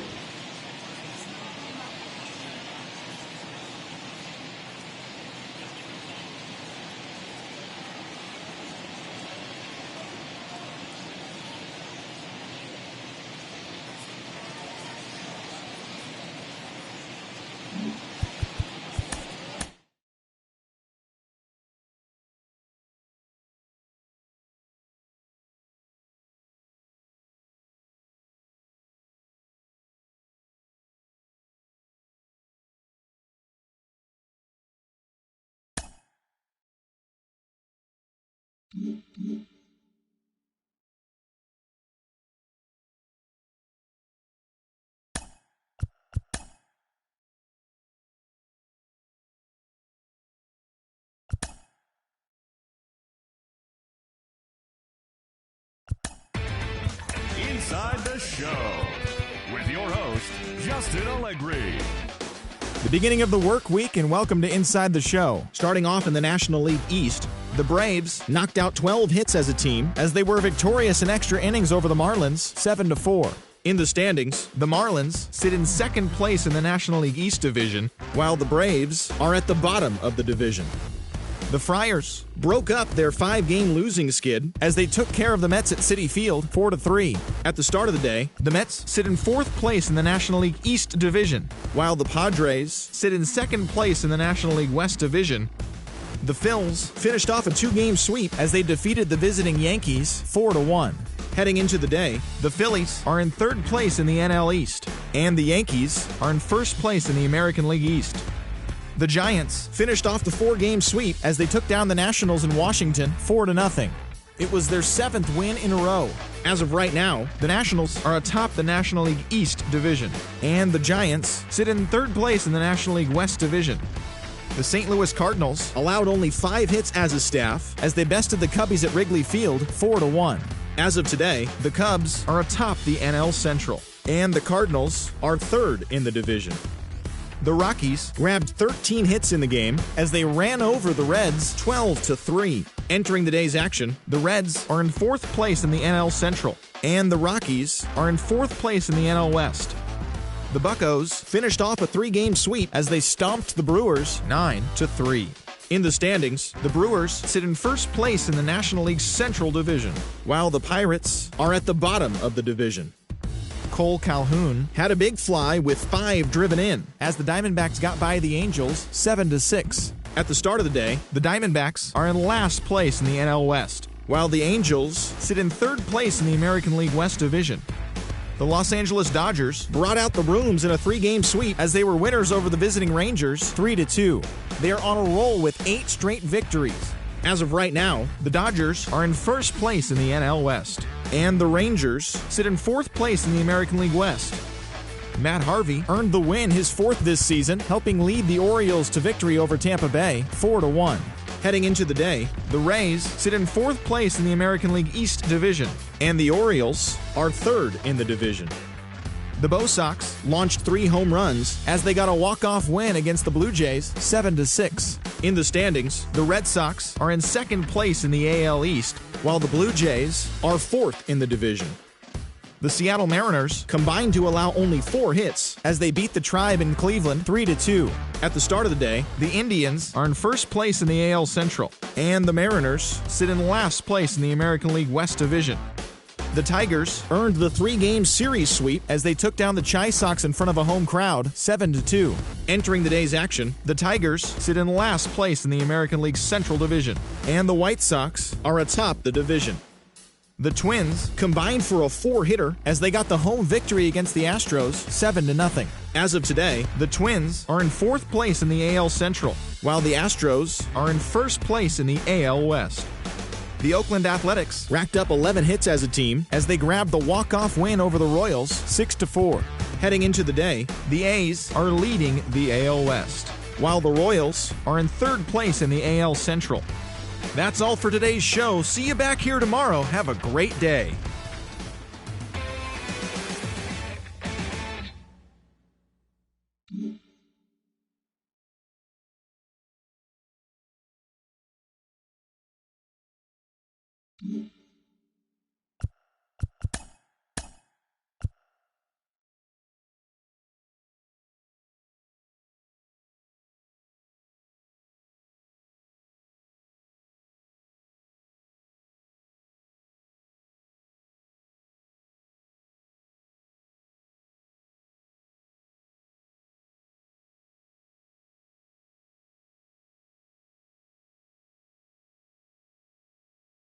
Inside the Show with your host, Justin Allegri. The beginning of the work week, and welcome to Inside the Show. Starting off in the National League East, the Braves knocked out 12 hits as a team as they were victorious in extra innings over the Marlins, 7-4. In the standings, the Marlins sit in second place in the National League East division, while the Braves are at the bottom of the division. The Friars broke up their 5-game losing skid as they took care of the Mets at Citi Field 4-3. At the start of the day, the Mets sit in 4th place in the National League East division, while the Padres sit in 2nd place in the National League West division. The Phils finished off a 2-game sweep as they defeated the visiting Yankees 4-1. Heading into the day, the Phillies are in 3rd place in the NL East, and the Yankees are in 1st place in the American League East. The Giants finished off the 4-game sweep as they took down the Nationals in Washington 4-0. It was their 7th win in a row. As of right now, the Nationals are atop the National League East Division, and the Giants sit in 3rd place in the National League West Division. The St. Louis Cardinals allowed only 5 hits as a staff as they bested the Cubbies at Wrigley Field 4-1. As of today, the Cubs are atop the NL Central, and the Cardinals are 3rd in the division. The Rockies grabbed 13 hits in the game as they ran over the Reds 12-3. Entering the day's action, the Reds are in 4th place in the NL Central, and the Rockies are in 4th place in the NL West. The Buccos finished off a 3-game sweep as they stomped the Brewers 9-3. In the standings, the Brewers sit in 1st place in the National League Central Division, while the Pirates are at the bottom of the division. Cole Calhoun had a big fly with 5 driven in as the Diamondbacks got by the Angels 7-6. At the start of the day, the Diamondbacks are in last place in the NL West, while the Angels sit in 3rd place in the American League West Division. The Los Angeles Dodgers brought out the brooms in a 3-game sweep as they were winners over the visiting Rangers 3-2. They are on a roll with 8 straight victories. As of right now, the Dodgers are in 1st place in the NL West, and the Rangers sit in 4th place in the American League West. Matt Harvey earned the win, his 4th this season, helping lead the Orioles to victory over Tampa Bay 4-1. Heading into the day, the Rays sit in 4th place in the American League East Division, and the Orioles are 3rd in the division. The Bo Sox launched 3 home runs as they got a walk-off win against the Blue Jays 7-6. In the standings, the Red Sox are in 2nd place in the AL East, while the Blue Jays are 4th in the division. The Seattle Mariners combined to allow only 4 hits as they beat the Tribe in Cleveland 3-2. At the start of the day, the Indians are in 1st place in the AL Central, and the Mariners sit in last place in the American League West Division. The Tigers earned the 3-game series sweep as they took down the Chi Sox in front of a home crowd 7-2. Entering the day's action, the Tigers sit in last place in the American League Central Division, and the White Sox are atop the division. The Twins combined for a 4-hitter as they got the home victory against the Astros 7-0. As of today, the Twins are in 4th place in the AL Central, while the Astros are in 1st place in the AL West. The Oakland Athletics racked up 11 hits as a team as they grabbed the walk-off win over the Royals 6-4. Heading into the day, the A's are leading the AL West, while the Royals are in 3rd place in the AL Central. That's all for today's show. See you back here tomorrow. Have a great day. Mm-hmm.